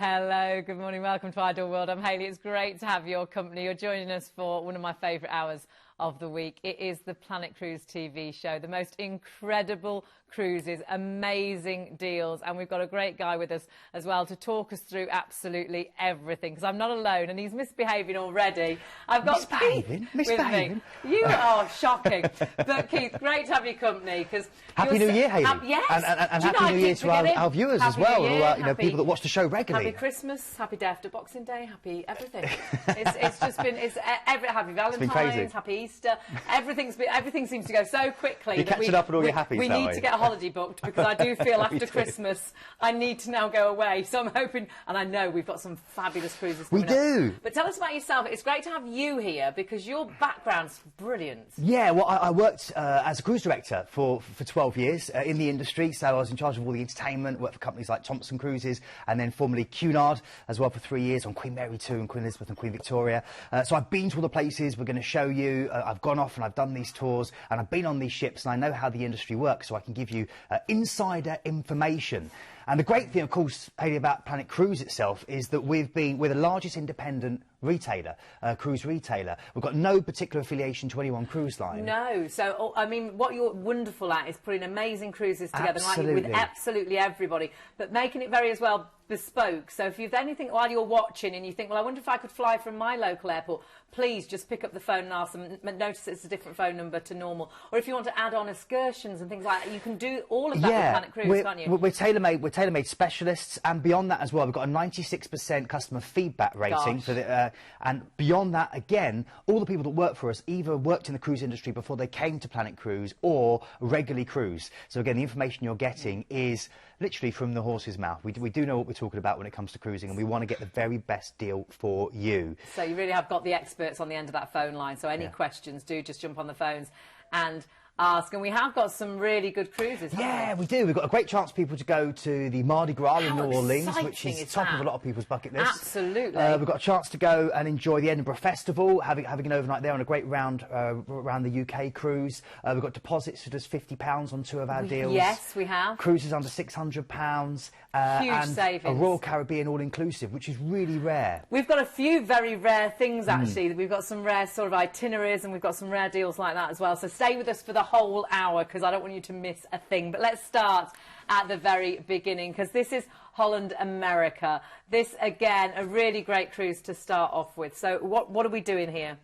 Hello, good morning, welcome to Ideal World. I'm Hayley. It's great to have your company. You're joining us for one of my favourite hours of the week. It is the Planet Cruise TV show, the most incredible cruises, amazing deals, and we've got a great guy with us as well to talk us through absolutely everything, because I'm not alone and he's misbehaving already. I've got Keith with me. You are shocking. But Keith, great to have your company, because Happy New Year, Hayley. Yes. And Happy New Year to our viewers as well, who people that watch the show regularly. Happy Christmas, happy day after Boxing Day, happy everything. It's just been, happy Valentine's, happy Easter. Everything seems to go so quickly. You're catching up on all your happies. We need to get a holiday booked, because I do feel after Christmas I need to now go away. So I'm hoping, and I know we've got some fabulous cruises coming up. But tell us about yourself. It's great to have you here because your background's brilliant. Yeah, well, I worked as a cruise director for 12 years in the industry. So I was in charge of all the entertainment, worked for companies like Thompson Cruises, and then formerly Cunard as well for 3 years on Queen Mary 2 and Queen Elizabeth and Queen Victoria. So I've been to all the places we're going to show you. I've gone off and I've done these tours and I've been on these ships and I know how the industry works, so I can give you insider information. And the great thing, of course, Hayley, about Planet Cruise itself is that we're the largest independent retailer, cruise retailer. We've got no particular affiliation to any one cruise line. No. So, I mean, what you're wonderful at is putting amazing cruises together with absolutely everybody, but making it very as well bespoke. So if you've anything while you're watching and you think, well, I wonder if I could fly from my local airport, please just pick up the phone and ask them. Notice it's a different phone number to normal. Or if you want to add on excursions and things like that, you can do all of that with Planet Cruise, can't you? We're tailor-made specialists, and beyond that as well, we've got a 96% customer feedback rating for the, and beyond that, again, all the people that work for us either worked in the cruise industry before they came to Planet Cruise or regularly cruise. So again, the information you're getting is literally from the horse's mouth. We do know what we're talking about when it comes to cruising, and we want to get the very best deal for you. So you really have got the experts on the end of that phone line, so any questions, do just jump on the phones and ask. And we have got some really good cruises, haven't we? We do. We've got a great chance for people to go to the Mardi Gras in New Orleans, which is top of a lot of people's bucket list. Absolutely. We've got a chance to go and enjoy the Edinburgh Festival, having an overnight there on a great round around the UK cruise. We've got deposits for just £50 on 2 of our deals. Yes, we have. Cruises under £600. Huge and savings. A Royal Caribbean all-inclusive, which is really rare. We've got a few very rare things, actually. We've got some rare sort of itineraries, and we've got some rare deals like that as well. So stay with us for the whole hour, because I don't want you to miss a thing. But let's start at the very beginning, because this is Holland America. This, again, a really great cruise to start off with. So what are we doing here?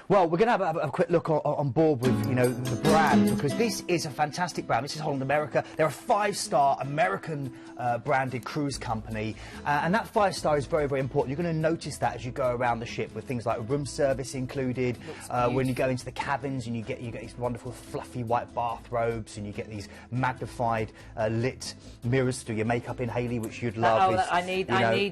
Well, we're going to have a quick look on board with, the brand, because this is a fantastic brand. This is Holland America. They're a 5-star American branded cruise company, and that 5-star is very, very important. You're going to notice that as you go around the ship, with things like room service included. When you go into the cabins, and you get these wonderful fluffy white bathrobes, and you get these magnified lit mirrors to do your makeup in, Hayley, which you'd love. I need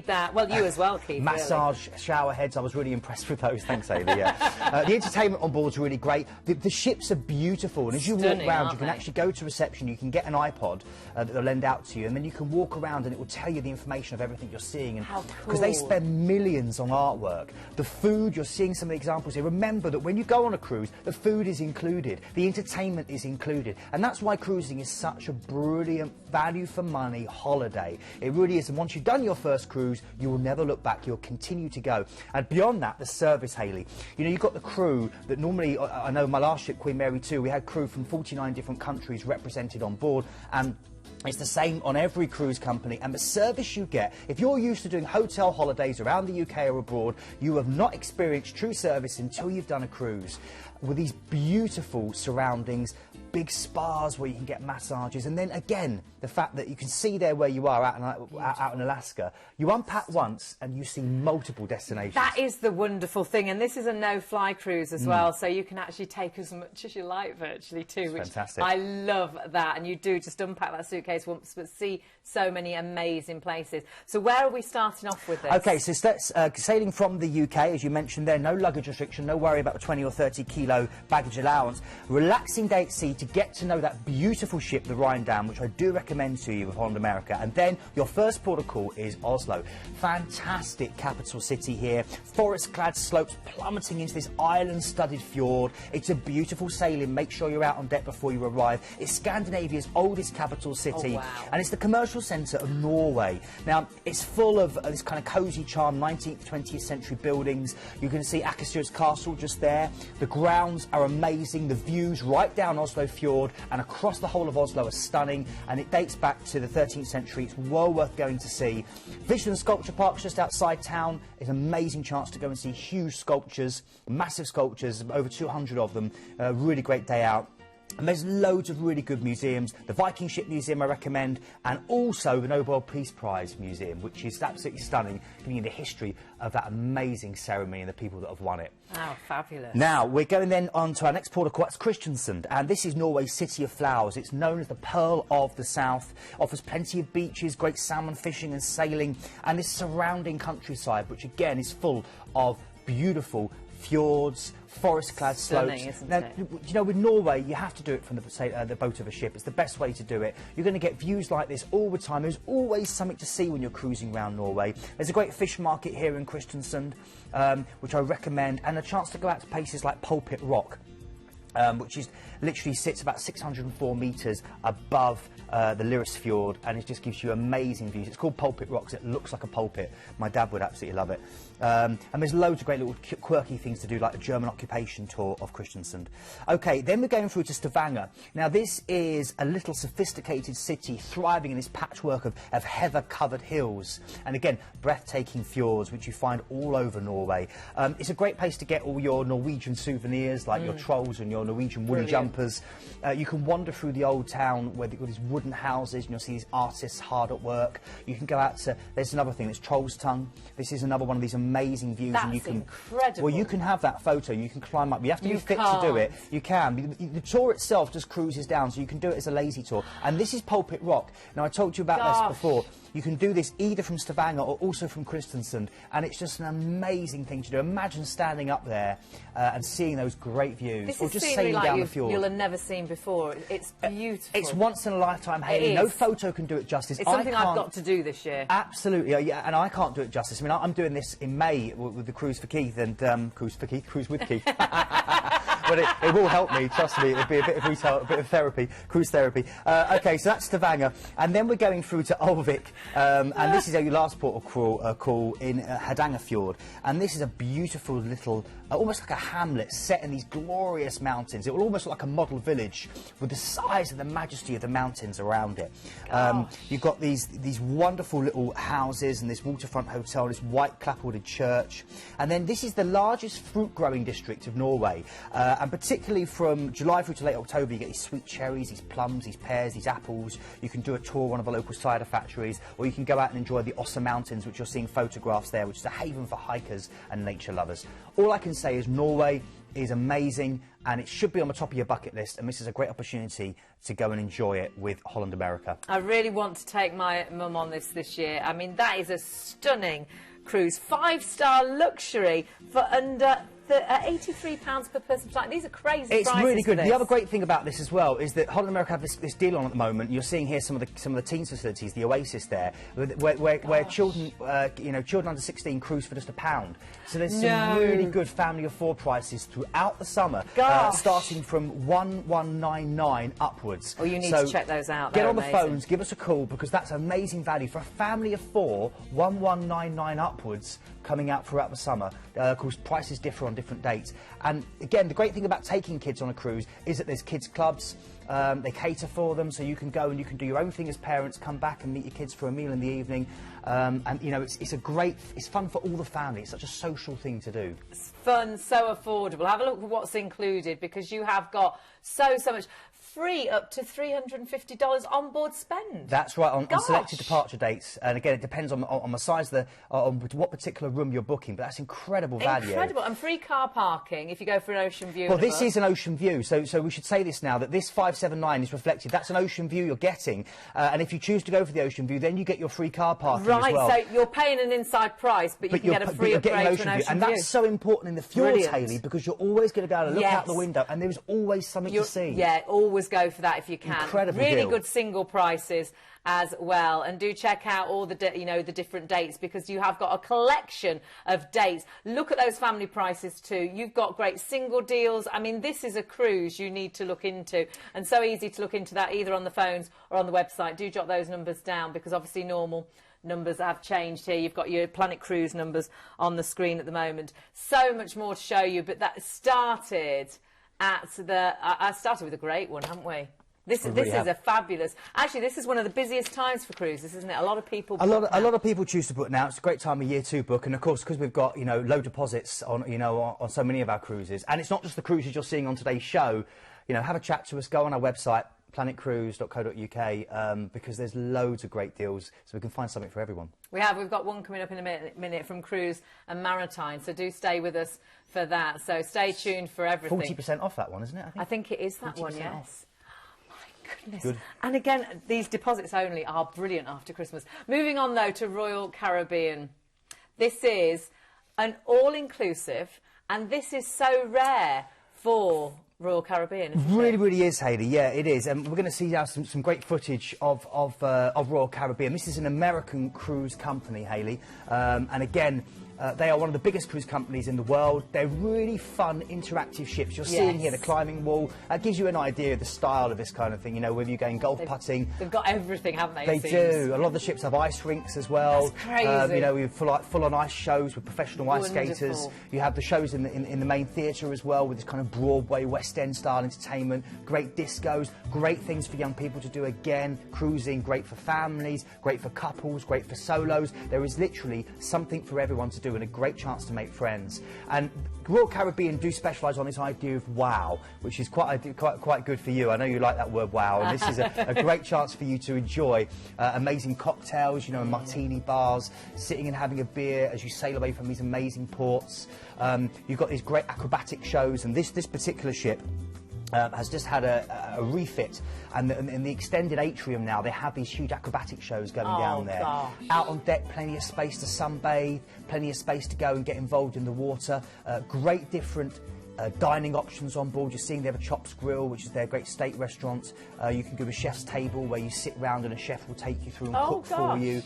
that. Well, you as well, Keith. Massage shower heads. I was really impressed with those. Thanks, Hayley. Yeah. The entertainment on board is really great. The ships are beautiful, and as you walk around, you can actually go to reception, you can get an iPod that they'll lend out to you, and then you can walk around and it will tell you the information of everything you're seeing. And how cool. Because they spend millions on artwork. The food, you're seeing some of the examples here. Remember that when you go on a cruise, the food is included, the entertainment is included, and that's why cruising is such a brilliant value for money holiday. It really is, and once you've done your first cruise, you will never look back. You'll continue to go. And beyond that, the service, Hayley. You've got the crew that normally, I know my last ship, Queen Mary 2, we had crew from 49 different countries represented on board, and it's the same on every cruise company. And the service you get, if you're used to doing hotel holidays around the UK or abroad, you have not experienced true service until you've done a cruise. With these beautiful surroundings, big spas where you can get massages, and then again, the fact that you can see there where you are out in Alaska, you unpack once and you see multiple destinations. That is the wonderful thing, and this is a no-fly cruise as well, so you can actually take as much as you like virtually too, which fantastic. I love that, and you do just unpack that suitcase once but see so many amazing places. So where are we starting off with this? Okay, so sailing from the UK, as you mentioned there, no luggage restriction, no worry about the 20 or 30 kilo baggage allowance, relaxing day at sea to get to know that beautiful ship, the Rhine, which I do recommend to you with Holland America. And then your first port of call is Oslo. Fantastic capital city here, forest-clad slopes plummeting into this island-studded fjord. It's a beautiful sailing. Make sure you're out on deck before you arrive. It's Scandinavia's oldest capital city. Oh, wow. And it's the commercial centre of Norway. Now, it's full of this kind of cosy charm, 19th, 20th century buildings. You can see Akershus Castle just there. The grounds are amazing. The views right down Oslo Fjord and across the whole of Oslo are stunning. And it dates back to the 13th century. It's well worth going to see. Vision Sculpture Park's just outside town. It's an amazing chance to go and see huge sculptures, massive sculptures, over 200 of them. Really great day out. And there's loads of really good museums. The Viking Ship Museum I recommend, and also the Nobel Peace Prize Museum, which is absolutely stunning, giving you the history of that amazing ceremony and the people that have won it. Oh, fabulous. Now, we're going then on to our next port of call. That's Kristiansand, and this is Norway's city of flowers. It's known as the Pearl of the South, offers plenty of beaches, great salmon fishing and sailing, and this surrounding countryside, which again is full of beautiful fjords, forest-clad slopes. Isn't now, it? you know, with Norway, you have to do it from the boat of a ship. It's the best way to do it. You're going to get views like this all the time. There's always something to see when you're cruising around Norway. There's a great fish market here in Kristiansand, which I recommend, and a chance to go out to places like Pulpit Rock, which is literally sits about 604 metres above the Lyrasfjord, and it just gives you amazing views. It's called Pulpit Rock because it looks like a pulpit. My dad would absolutely love it. And there's loads of great little quirky things to do, like the German occupation tour of Kristiansand. OK, then we're going through to Stavanger. Now, this is a little sophisticated city thriving in this patchwork of heather-covered hills. And again, breathtaking fjords, which you find all over Norway. It's a great place to get all your Norwegian souvenirs, like your trolls and your Norwegian woolly jumpers. You can wander through the old town where they've got these wooden houses, and you'll see these artists hard at work. You can go out to, there's another thing, it's Troll's Tongue. This is another one of these amazing views. That's and you can, incredible. Well, you can have that photo, you can climb up. You have to be fit to do it. You can. The tour itself just cruises down, so you can do it as a lazy tour. And this is Pulpit Rock. Now, I told you about this before. You can do this either from Stavanger or also from Kristiansand, and it's just an amazing thing to do. Imagine standing up there and seeing those great views, This or is just scenery sailing like down the fjord. you'll have never seen before. It's beautiful. It's once in a lifetime, Hayley. No photo can do it justice. It's something I've got to do this year. Absolutely, yeah, and I can't do it justice. I mean, I'm doing this in May with the Cruise for Keith and Cruise with Keith. But it will help me, trust me. It'll be a bit of retail, a bit of therapy, cruise therapy. OK, so that's Stavanger, and then we're going through to Ulvik, and this is our last port of call in Hardangerfjord, and this is a beautiful little, almost like a hamlet set in these glorious mountains. It will almost look like a model village with the size and the majesty of the mountains around it. You've got these wonderful little houses and this waterfront hotel, this white clapboarded church, and then this is the largest fruit growing district of Norway. And particularly from July through to late October, you get these sweet cherries, these plums, these pears, these apples. You can do a tour of one of the local cider factories, or you can go out and enjoy the Ossa Mountains, which you're seeing photographs there, which is a haven for hikers and nature lovers. All I can say is Norway is amazing, and it should be on the top of your bucket list, and this is a great opportunity to go and enjoy it with Holland America. I really want to take my mum on this year. I mean, that is a stunning cruise. 5-star luxury for under £83 per person. These are crazy prices. It's really good. The other great thing about this as well is that Holland America have this deal on at the moment. You're seeing here some of the teens facilities, the Oasis there, where children, children under 16 cruise for just £1. So there's some really good family of four prices throughout the summer, starting from 1199 upwards. Oh, you need to check those out. Get on the phones, give us a call, because that's amazing value for a family of four. 1199 upwards coming out throughout the summer. Of course, prices differ on different dates. And again, the great thing about taking kids on a cruise is that there's kids clubs. They cater for them, so you can go and you can do your own thing as parents, come back and meet your kids for a meal in the evening. And you know, it's fun for all the family. It's such a social thing to do. It's fun, so affordable. Have a look at what's included, because you have got so much. Free up to $350 on board spend. That's right, on selected departure dates, and again it depends on the size of on what particular room you're booking, but that's incredible value. Incredible, and free car parking if you go for an ocean view. Well, this is an ocean view, so we should say this now, that this 579 is reflected. That's an ocean view you're getting, and if you choose to go for the ocean view, then you get your free car parking as well. Right, so you're paying an inside price, but you can get a free upgrade to an ocean view. And that's so important in the fjords, Hayley, because you're always going to be able to look out the window, and there's always something to see. Yeah, always. always go for that if you can. Incredible really deal. Good single prices as well, and do check out all the the different dates, because you have got a collection of dates. Look at those family prices too. You've got great single deals. I mean, this is a cruise you need to look into, and so easy to look into that either on the phones or on the website. Do jot those numbers down, because obviously normal numbers have changed here. You've got your Planet Cruise numbers on the screen at the moment. So much more to show you, but that started at the I started with a great one, haven't we? This is a fabulous. Actually, this is one of the busiest times for cruises, isn't it? A lot of people. A lot of people choose to book now. It's a great time of year to book, and of course, because we've got low deposits on on so many of our cruises, and it's not just the cruises you're seeing on today's show. Have a chat to us. Go on our website, planetcruise.co.uk, because there's loads of great deals, so we can find something for everyone. We've got one coming up in a minute from Cruise and Maritime, so do stay with us for that. So stay tuned for everything. 40% off that one, isn't it? I think it is that one, yes. Off. Goodness. Good. And again, these deposits only are brilliant after Christmas. Moving on though to Royal Caribbean. This is an all-inclusive, and this is so rare for Royal Caribbean, isn't really, it? really is, Hayley. Yeah, it is. And we're going to see now some great footage of Royal Caribbean. This is an American cruise company, Hayley. And again, they are one of the biggest cruise companies in the world. They're really fun, interactive ships. You're seeing here the climbing wall. That gives you an idea of the style of this kind of thing, whether you're going golf putting. They've got everything, haven't they? They do. A lot of the ships have ice rinks as well. That's crazy. We have full-on ice shows with professional ice skaters. You have the shows in the main theatre as well, with this kind of Broadway, West End style entertainment. Great discos, great things for young people to do again. Cruising, great for families, great for couples, great for solos. There is literally something for everyone to do, and a great chance to make friends. And Royal Caribbean do specialise on this idea of wow, which is quite good for you. I know you like that word wow, and this is a great chance for you to enjoy amazing cocktails, and martini bars, sitting and having a beer as you sail away from these amazing ports. You've got these great acrobatic shows, and this particular ship has just had a refit, and in the extended atrium now they have these huge acrobatic shows going down there. Gosh. Out on deck, plenty of space to sunbathe, plenty of space to go and get involved in the water. Great different dining options on board. You're seeing they have a Chops Grill, which is their great steak restaurant. You can go to a chef's table where you sit round and a chef will take you through and cook for you.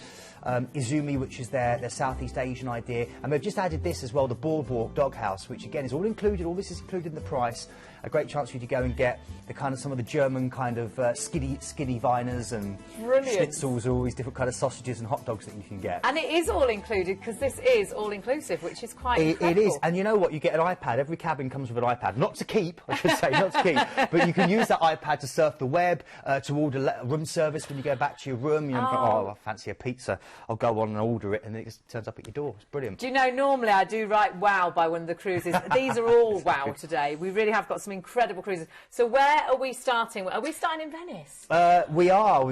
Izumi, which is their Southeast Asian idea, and they've just added this as well, the Boardwalk Doghouse, which again is all included. All this is included in the price. A great chance for you to go and get the kind of some of the German kind of skiddy Weiners and schnitzels, all these different kind of sausages and hot dogs that you can get. And it is all included, because this is all inclusive, which is quite incredible. It is, and you know what? You get an iPad. Every cabin comes with an iPad, not to keep, I should say, not to keep, but you can use that iPad to surf the web, to order room service when you go back to your room. I fancy a pizza. I'll go on and order it, and it just turns up at your door. It's brilliant. Do you know, normally I do write wow by one of the cruises. These are all wow today. We really have got some incredible cruises. So where are we starting? Are we starting in Venice? We are.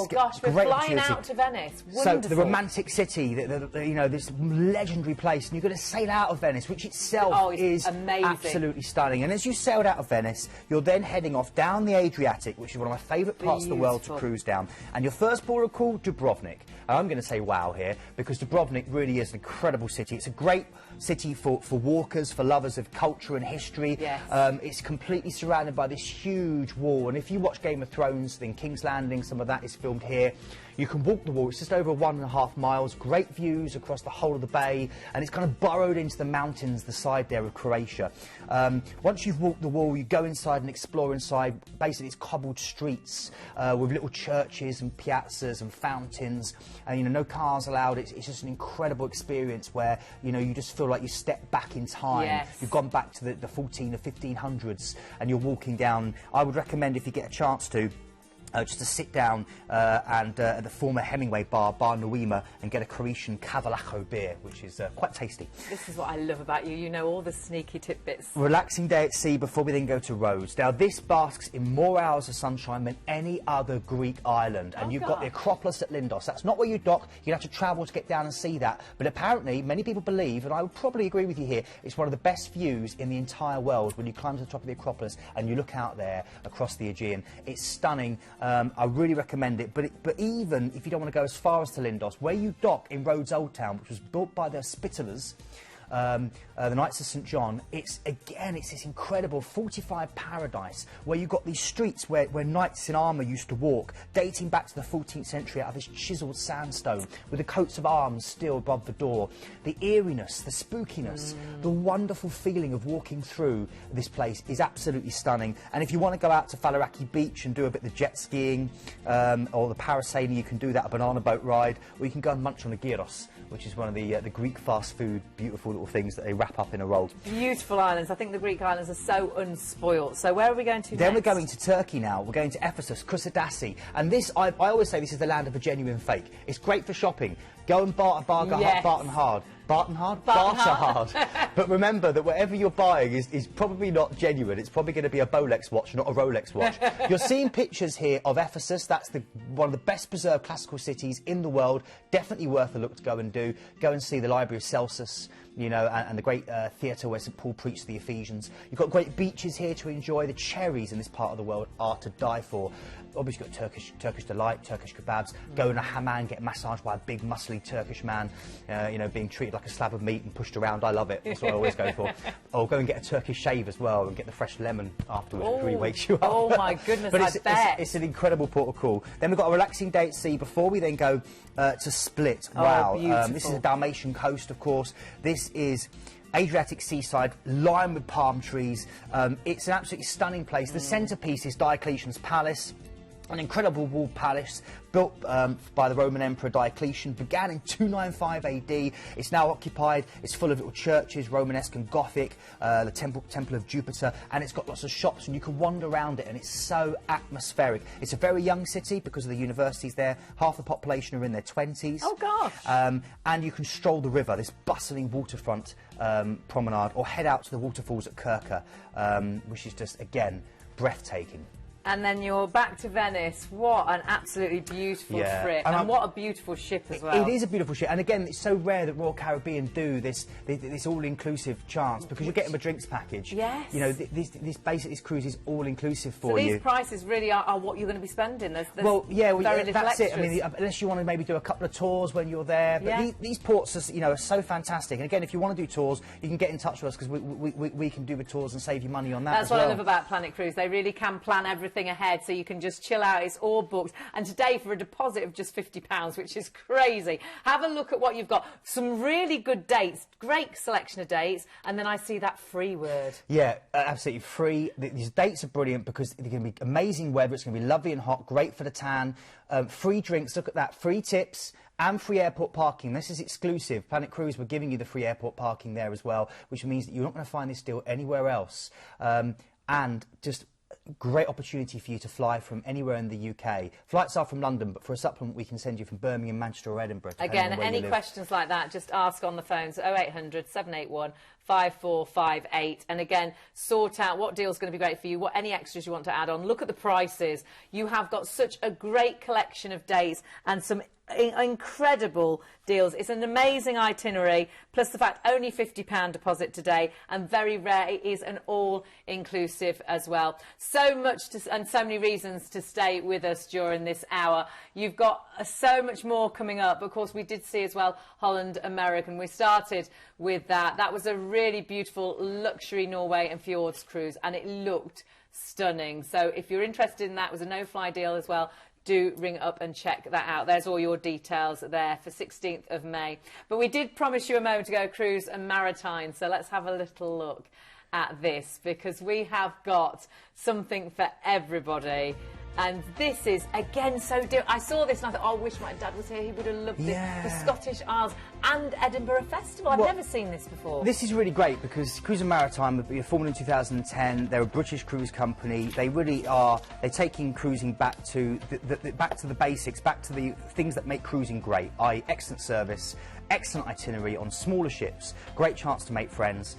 Gosh, we're flying out to Venice. Wonderful. So the romantic city, this legendary place, and you're going to sail out of Venice, which itself is amazing. Absolutely stunning. And as you sailed out of Venice, you're then heading off down the Adriatic, which is one of my favourite parts of the world to cruise down. And your first port of call, Dubrovnik. And I'm going to say wow here, because Dubrovnik really is an incredible city. It's a great city for walkers, for lovers of culture and history. Yes. It's completely surrounded by this huge wall, and if you watch Game of Thrones, then King's Landing, some of that is filmed here. You can walk the wall. It's just over 1.5 miles. Great views across the whole of the bay, and it's kind of burrowed into the mountains, the side there of Croatia. Once you've walked the wall, you go inside and explore inside. Basically, it's cobbled streets with little churches and piazzas and fountains, and no cars allowed. It's just an incredible experience where you just feel like you step back in time. Yes. You've gone back to the 14 or 1500s, and you're walking down. I would recommend, if you get a chance to, just to sit down at the former Hemingway bar Noema, and get a Croatian Cavalacho beer, which is quite tasty. This is what I love about you. You know all the sneaky tidbits. Relaxing day at sea before we then go to Rhodes. Now, this basks in more hours of sunshine than any other Greek island. And you've got the Acropolis at Lindos. That's not where you dock. You'd have to travel to get down and see that. But apparently, many people believe, and I would probably agree with you here, it's one of the best views in the entire world when you climb to the top of the Acropolis and you look out there across the Aegean. It's stunning. I really recommend it. But even if you don't want to go as far as to Lindos, where you dock in Rhodes Old Town, which was built by the Hospitallers, the Knights of St John, it's this incredible fortified paradise where you've got these streets where knights in armour used to walk, dating back to the 14th century out of this chiselled sandstone with the coats of arms still above the door. The eeriness, the spookiness, the wonderful feeling of walking through this place is absolutely stunning. And if you want to go out to Faliraki Beach and do a bit of the jet skiing or the parasailing, you can do that, a banana boat ride, or you can go and munch on a gyros, which is one of the Greek fast food, beautiful little things that they wrap up in a roll. Beautiful islands. I think the Greek islands are so unspoilt. So where are we going to Then next? we're going to Turkey now. We're going to Ephesus, Chrysidasi. And this, I always say this is the land of a genuine fake. It's great for shopping. Go and barter hard. Barter hard. But remember that whatever you're buying is probably not genuine. It's probably going to be a Bolex watch, not a Rolex watch. You're seeing pictures here of Ephesus. That's one of the best preserved classical cities in the world. Definitely worth a look to go and do. Go and see the Library of Celsus, you know, and the great theatre where St Paul preached to the Ephesians. You've got great beaches here to enjoy. The cherries in this part of the world are to die for. Obviously, you've got Turkish delight, Turkish kebabs. Go in a hammam, get massaged by a big, muscly Turkish man, you know, being treated like a slab of meat and pushed around. I love it. That's what I always go for. Or go and get a Turkish shave as well and get the fresh lemon afterwards, which really wakes you up. Oh, my goodness, But I bet. it's an incredible port of call. Then we've got a relaxing day at sea before we then go to Split. Wow. Beautiful. This is the Dalmatian coast, of course. This is Adriatic seaside, lined with palm trees. It's an absolutely stunning place. The centrepiece is Diocletian's Palace. An incredible walled palace built by the Roman Emperor Diocletian, began in 295 AD. It's now occupied. It's full of little churches, Romanesque and Gothic, the Temple of Jupiter, and it's got lots of shops, and you can wander around it, and it's so atmospheric. It's a very young city because of the universities there. Half the population are in their 20s. Oh, gosh. And you can stroll the river, this bustling waterfront promenade, or head out to the waterfalls at Kirka, which is just, again, breathtaking. And then you're back to Venice. What an absolutely beautiful trip. And what a beautiful ship as well. It is a beautiful ship. And again, it's so rare that Royal Caribbean do this all-inclusive chance, because you're getting a drinks package. Yes. You know, this cruise is all-inclusive for so you. These prices really are what you're going to be spending. There's well, yeah, very little that's extras. it. I mean, unless you want to maybe do a couple of tours when you're there. But these ports are, you know, are so fantastic. And again, if you want to do tours, you can get in touch with us, because we can do the tours and save you money on that That's as what well. I love about Planet Cruise. They really can plan everything ahead, so you can just chill out. It's all booked. And today, for a deposit of just £50, which is crazy, have a look at what you've got. Some really good dates, great selection of dates, and then I see that free word. Yeah, absolutely free. These dates are brilliant because they're going to be amazing weather. It's going to be lovely and hot, great for the tan. Free drinks, look at that. Free tips and free airport parking. This is exclusive. Planet Cruise, we're giving you the free airport parking there as well, which means that you're not going to find this deal anywhere else. And just great opportunity for you to fly from anywhere in the UK. Flights are from London, but for a supplement we can send you from Birmingham, Manchester or Edinburgh. Again, any questions like that, just ask on the phones, 0800 781 5458. And again, sort out what deal's going to be great for you, what any extras you want to add on. Look at the prices. You have got such a great collection of dates and some incredible deals. It's an amazing itinerary, plus the fact only £50 deposit today, and very rare it is an all-inclusive as well. So much and so many reasons to stay with us during this hour. You've got so much more coming up. Of course, we did see as well Holland America. We started with that. That was a really beautiful luxury Norway and fjords cruise, and it looked stunning. So if you're interested in that, it was a no-fly deal as well. Do ring up and check that out. There's all your details there for 16th of May. But we did promise you a moment ago, Cruise and Maritime, so let's have a little look at this, because we have got something for everybody. And this is, again, so different. I saw this and I thought, oh, I wish my dad was here. He would have loved this. The Scottish Isles and Edinburgh Festival. I've never seen this before. This is really great because Cruises Maritime were formed in 2010. They're a British cruise company. They really are. They're taking cruising back to the basics, back to the things that make cruising great, i.e. excellent service, excellent itinerary on smaller ships, great chance to make friends,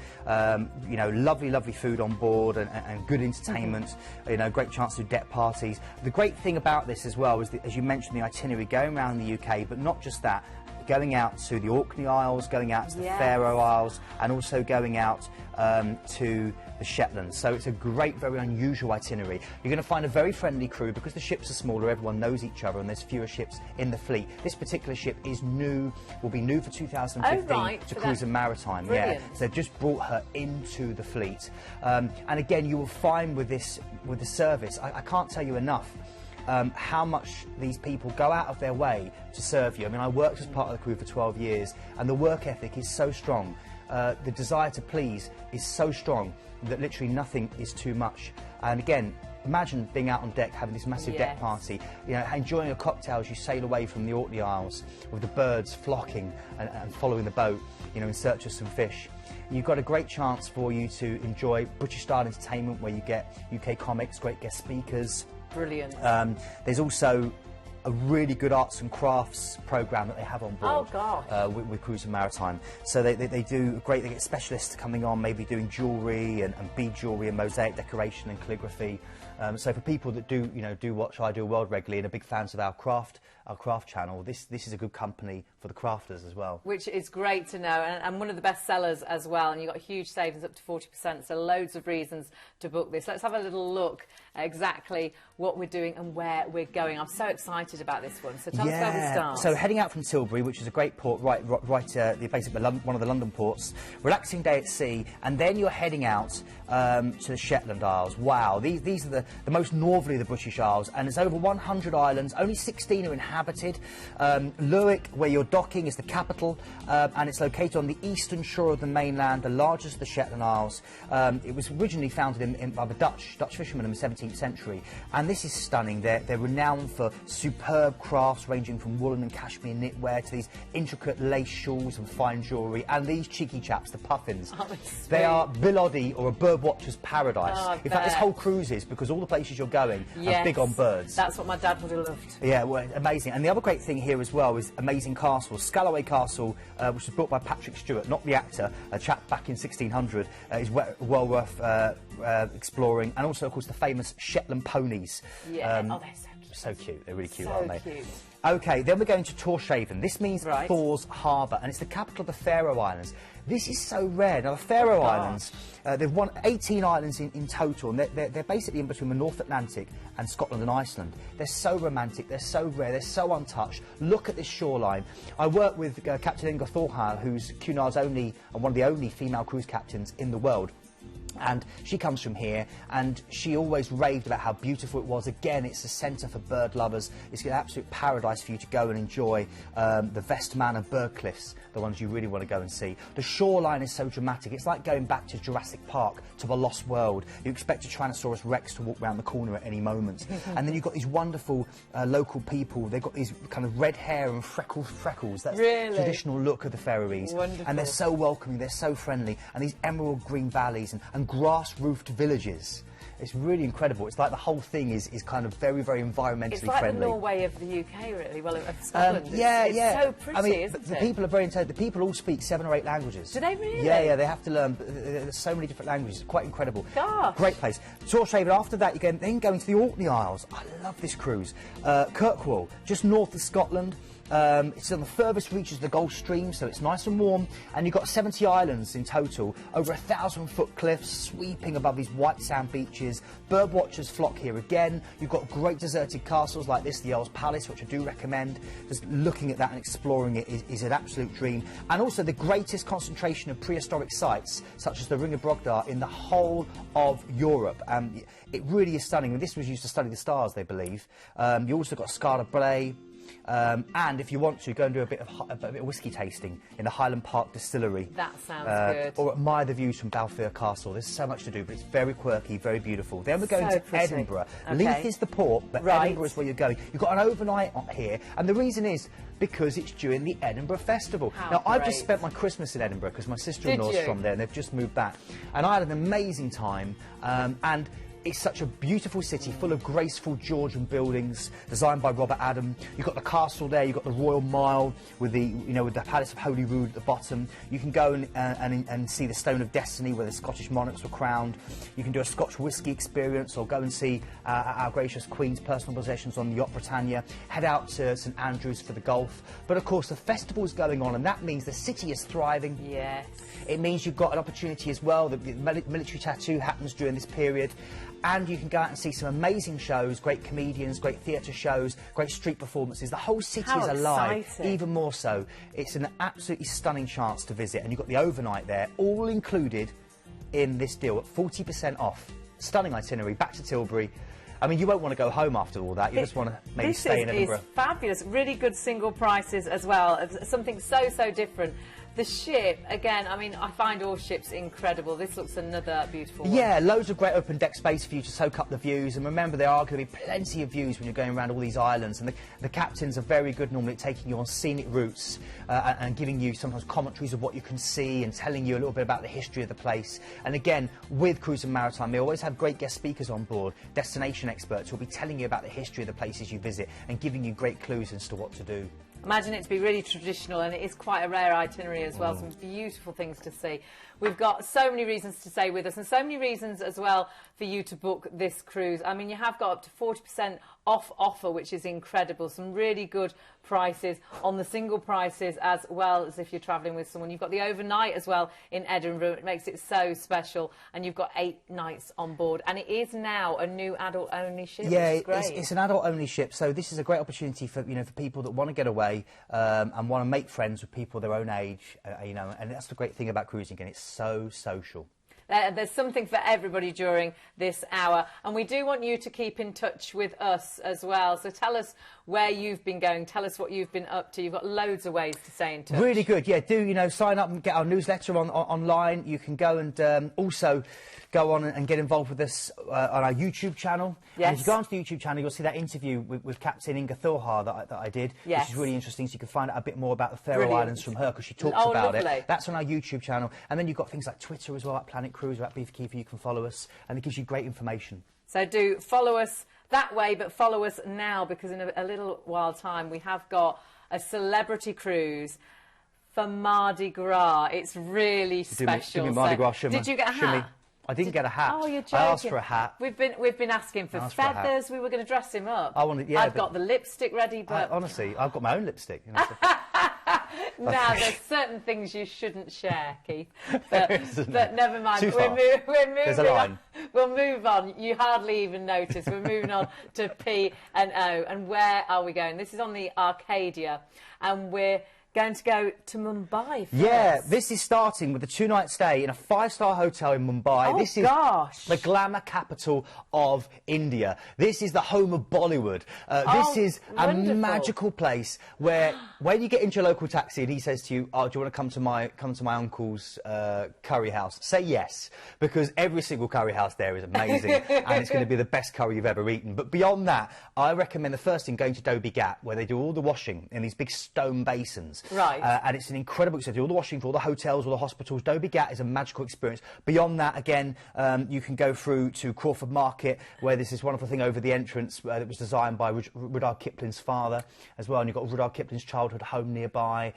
you know, lovely food on board and good entertainment, you know, great chance to do deck parties. The great thing about this as well is that, as you mentioned, the itinerary going around the UK, but not just that, going out to the Orkney Isles, going out to the Faroe Isles, and also going out to the Shetlands. So it's a great, very unusual itinerary. You're going to find a very friendly crew because the ships are smaller, everyone knows each other, and there's fewer ships in the fleet. This particular ship is new, will be new for 2015 to Cruises Maritime. Brilliant. So they've just brought her into the fleet. And again, you will find with the service, I can't tell you enough how much these people go out of their way to serve you. I mean, I worked as part of the crew for 12 years, and the work ethic is so strong. The desire to please is so strong that literally nothing is too much. And again, imagine being out on deck, having this massive deck party, you know, enjoying a cocktail as you sail away from the Orkney Isles with the birds flocking and following the boat, you know, in search of some fish. You've got a great chance for you to enjoy British-style entertainment where you get UK comics, great guest speakers. Brilliant. There's also a really good arts and crafts programme that they have on board with Cruises Maritime. So they do great, they get specialists coming on, maybe doing jewellery and bead jewellery and mosaic decoration and calligraphy. So for people that do watch I Do World regularly and are big fans of our craft channel, this is a good company for the crafters as well. Which is great to know, and one of the best sellers as well, and you've got huge savings up to 40%, so loads of reasons to book this. Let's have a little look at exactly what we're doing and where we're going. I'm so excited about this one, so tell us where we start. So heading out from Tilbury, which is a great port, basically one of the London ports, relaxing day at sea, and then you're heading out to the Shetland Isles. Wow, these are the most northerly of the British Isles, and there's over 100 islands, only 16 are inhabited. Lerwick, where you're docking, is the capital, and it's located on the eastern shore of the mainland, the largest of the Shetland Isles. It was originally founded by the Dutch fishermen in the 17th century, and this is stunning. They're renowned for superb crafts ranging from woolen and cashmere knitwear to these intricate lace shawls and fine jewellery, and these cheeky chaps, the puffins. They are Biloddy, or a bird watcher's paradise. In fact, this whole cruise is because all the places you're going are big on birds. That's what my dad would have loved. Yeah, well, amazing. And the other great thing here as well is amazing castles. Scalloway Castle, which was built by Patrick Stewart, not the actor, a chap back in 1600, is well worth exploring. And also, of course, the famous Shetland ponies. Yeah, they're so cute. So cute. They're really cute, aren't they? Cute. OK, then we're going to Tórshavn. This means Thor's Harbour, and it's the capital of the Faroe Islands. This is so rare. Now, the Faroe Islands, they've won 18 islands in total, and they're basically in between the North Atlantic and Scotland and Iceland. They're so romantic, they're so rare, they're so untouched. Look at this shoreline. I work with Captain Inga Thorhall, who's Cunard's only and one of the only female cruise captains in the world. And she comes from here, and she always raved about how beautiful it was. Again, it's a centre for bird lovers. It's an absolute paradise for you to go and enjoy the Vestman and Bird Cliffs, the ones you really want to go and see. The shoreline is so dramatic. It's like going back to Jurassic Park, to the Lost World. You expect a Tyrannosaurus Rex to walk around the corner at any moment. And then you've got these wonderful local people. They've got these kind of red hair and freckles. That's the traditional look of the Faroese. Wonderful. And they're so welcoming, they're so friendly. And these emerald green valleys and grass-roofed villages. It's really incredible. It's like the whole thing is kind of very, very environmentally friendly. It's like the Norway of the UK, really. Well, of Scotland. It's so pretty, I mean, isn't the it? people are very intelligent. The people all speak 7 or 8 languages. Do they really? Yeah, they have to learn. There's so many different languages. It's quite incredible. Gosh. Great place. Tórshavn, after that, you then go into the Orkney Isles. I love this cruise. Kirkwall, just north of Scotland. It's on the furthest reaches of the Gulf Stream, so it's nice and warm, and you've got 70 islands in total, over 1,000-foot cliffs sweeping above these white sand beaches. Bird watchers flock here again. You've got great deserted castles like this, the Earl's Palace, which I do recommend. Just looking at that and exploring it is an absolute dream. And also the greatest concentration of prehistoric sites, such as the Ring of Brogdar, in the whole of Europe. It really is stunning. This was used to study the stars, they believe. You also got Skara Brae. And if you want to, go and do a bit of whiskey tasting in the Highland Park Distillery. That sounds good. Or admire the views from Balfour Castle. There's so much to do, but it's very quirky, very beautiful. Then we're going to Edinburgh. Leith is the port, but Edinburgh is where you're going. You've got an overnight here, and the reason is because it's during the Edinburgh Festival. Now, I've just spent my Christmas in Edinburgh because my sister-in-law's from there, and they've just moved back. And I had an amazing time, and It's such a beautiful city, full of graceful Georgian buildings, designed by Robert Adam. You've got the castle there, you've got the Royal Mile with the, with the Palace of Holyrood at the bottom. You can go and see the Stone of Destiny, where the Scottish monarchs were crowned. You can do a Scotch whisky experience, or go and see our gracious Queen's personal possessions on the Yacht Britannia. Head out to St Andrews for the golf. But of course, the festival is going on, and that means the city is thriving. Yes. It means you've got an opportunity as well. The military tattoo happens during this period. And you can go out and see some amazing shows, great comedians, great theatre shows, great street performances. The whole city is alive, exciting. even more so. It's an absolutely stunning chance to visit. And you've got the overnight there, all included in this deal at 40% off. Stunning itinerary, back to Tilbury. I mean, you won't want to go home after all that. You just want to maybe stay in Edinburgh. This is fabulous. Really good single prices as well. Something so different. The ship, again, I mean, I find all ships incredible. This looks another beautiful one. Yeah, loads of great open deck space for you to soak up the views. And remember, there are going to be plenty of views when you're going around all these islands. And the captains are very good normally at taking you on scenic routes and giving you sometimes commentaries of what you can see and telling you a little bit about the history of the place. And again, with Cruises Maritime, they always have great guest speakers on board, destination experts who will be telling you about the history of the places you visit and giving you great clues as to what to do. Imagine it to be really traditional, and it is quite a rare itinerary as well. Some beautiful things to see. We've got so many reasons to stay with us, and so many reasons as well for you to book this cruise. I mean, you have got up to 40% off offer, which is incredible. Some really good prices on the single prices, as well as if you're travelling with someone. You've got the overnight as well in Edinburgh. It makes it so special, and you've got 8 nights on board. And it is now a new adult-only ship. Yeah, which is great. It's an adult-only ship, so this is a great opportunity for for people that want to get away and want to make friends with people their own age. And that's the great thing about cruising, and it's so social. There's something for everybody during this hour, and we do want you to keep in touch with us as well. So tell us where you've been going, tell us what you've been up to. You've got loads of ways to stay in touch. Really good, yeah. Do sign up and get our newsletter online. You can go and also go on and get involved with us on our YouTube channel. Yes. And if you go onto the YouTube channel, you'll see that interview with Captain Inga Thorhar that I did, yes, which is really interesting. So you can find out a bit more about the Faroe Brilliant. Islands from her, because she talks about it. That's on our YouTube channel. And then you've got things like Twitter as well, at Planet Cruise, or at Beefkeeper. You can follow us, and it gives you great information. So do follow us that way, but follow us now, because in a little while time we have got a celebrity cruise for Mardi Gras. It's really special. Do me Mardi Gras shimmer. Did you get a hat? I didn't get a hat. Oh, you're joking. I asked for a hat. We've been asking for feathers. We were going to dress him up. I've got the lipstick ready, but honestly, I've got my own lipstick. Now, there's certain things you shouldn't share, Keith. But never mind. Too far. We're moving There's a line. on. We'll move on. You hardly even notice. We're moving on to P&O. And where are we going? This is on the Arcadia, and we're going to go to Mumbai first. Yeah, this is starting with a 2-night stay in a 5-star hotel in Mumbai. Oh, this is the glamour capital of India. This is the home of Bollywood. This is wonderful. a magical place where, when you get into your local taxi and he says to you, "Oh, do you want to come to my uncle's curry house?" Say yes, because every single curry house there is amazing, and it's going to be the best curry you've ever eaten. But beyond that, I recommend the first thing going to Dhobi Ghat, where they do all the washing in these big stone basins. Right. And it's an incredible experience. All the washing for all the hotels, all the hospitals. Dhobi Ghat is a magical experience. Beyond that, again, you can go through to Crawford Market, where there's this wonderful thing over the entrance that was designed by Rudyard Kipling's father as well. And you've got Rudyard Kipling's childhood home nearby.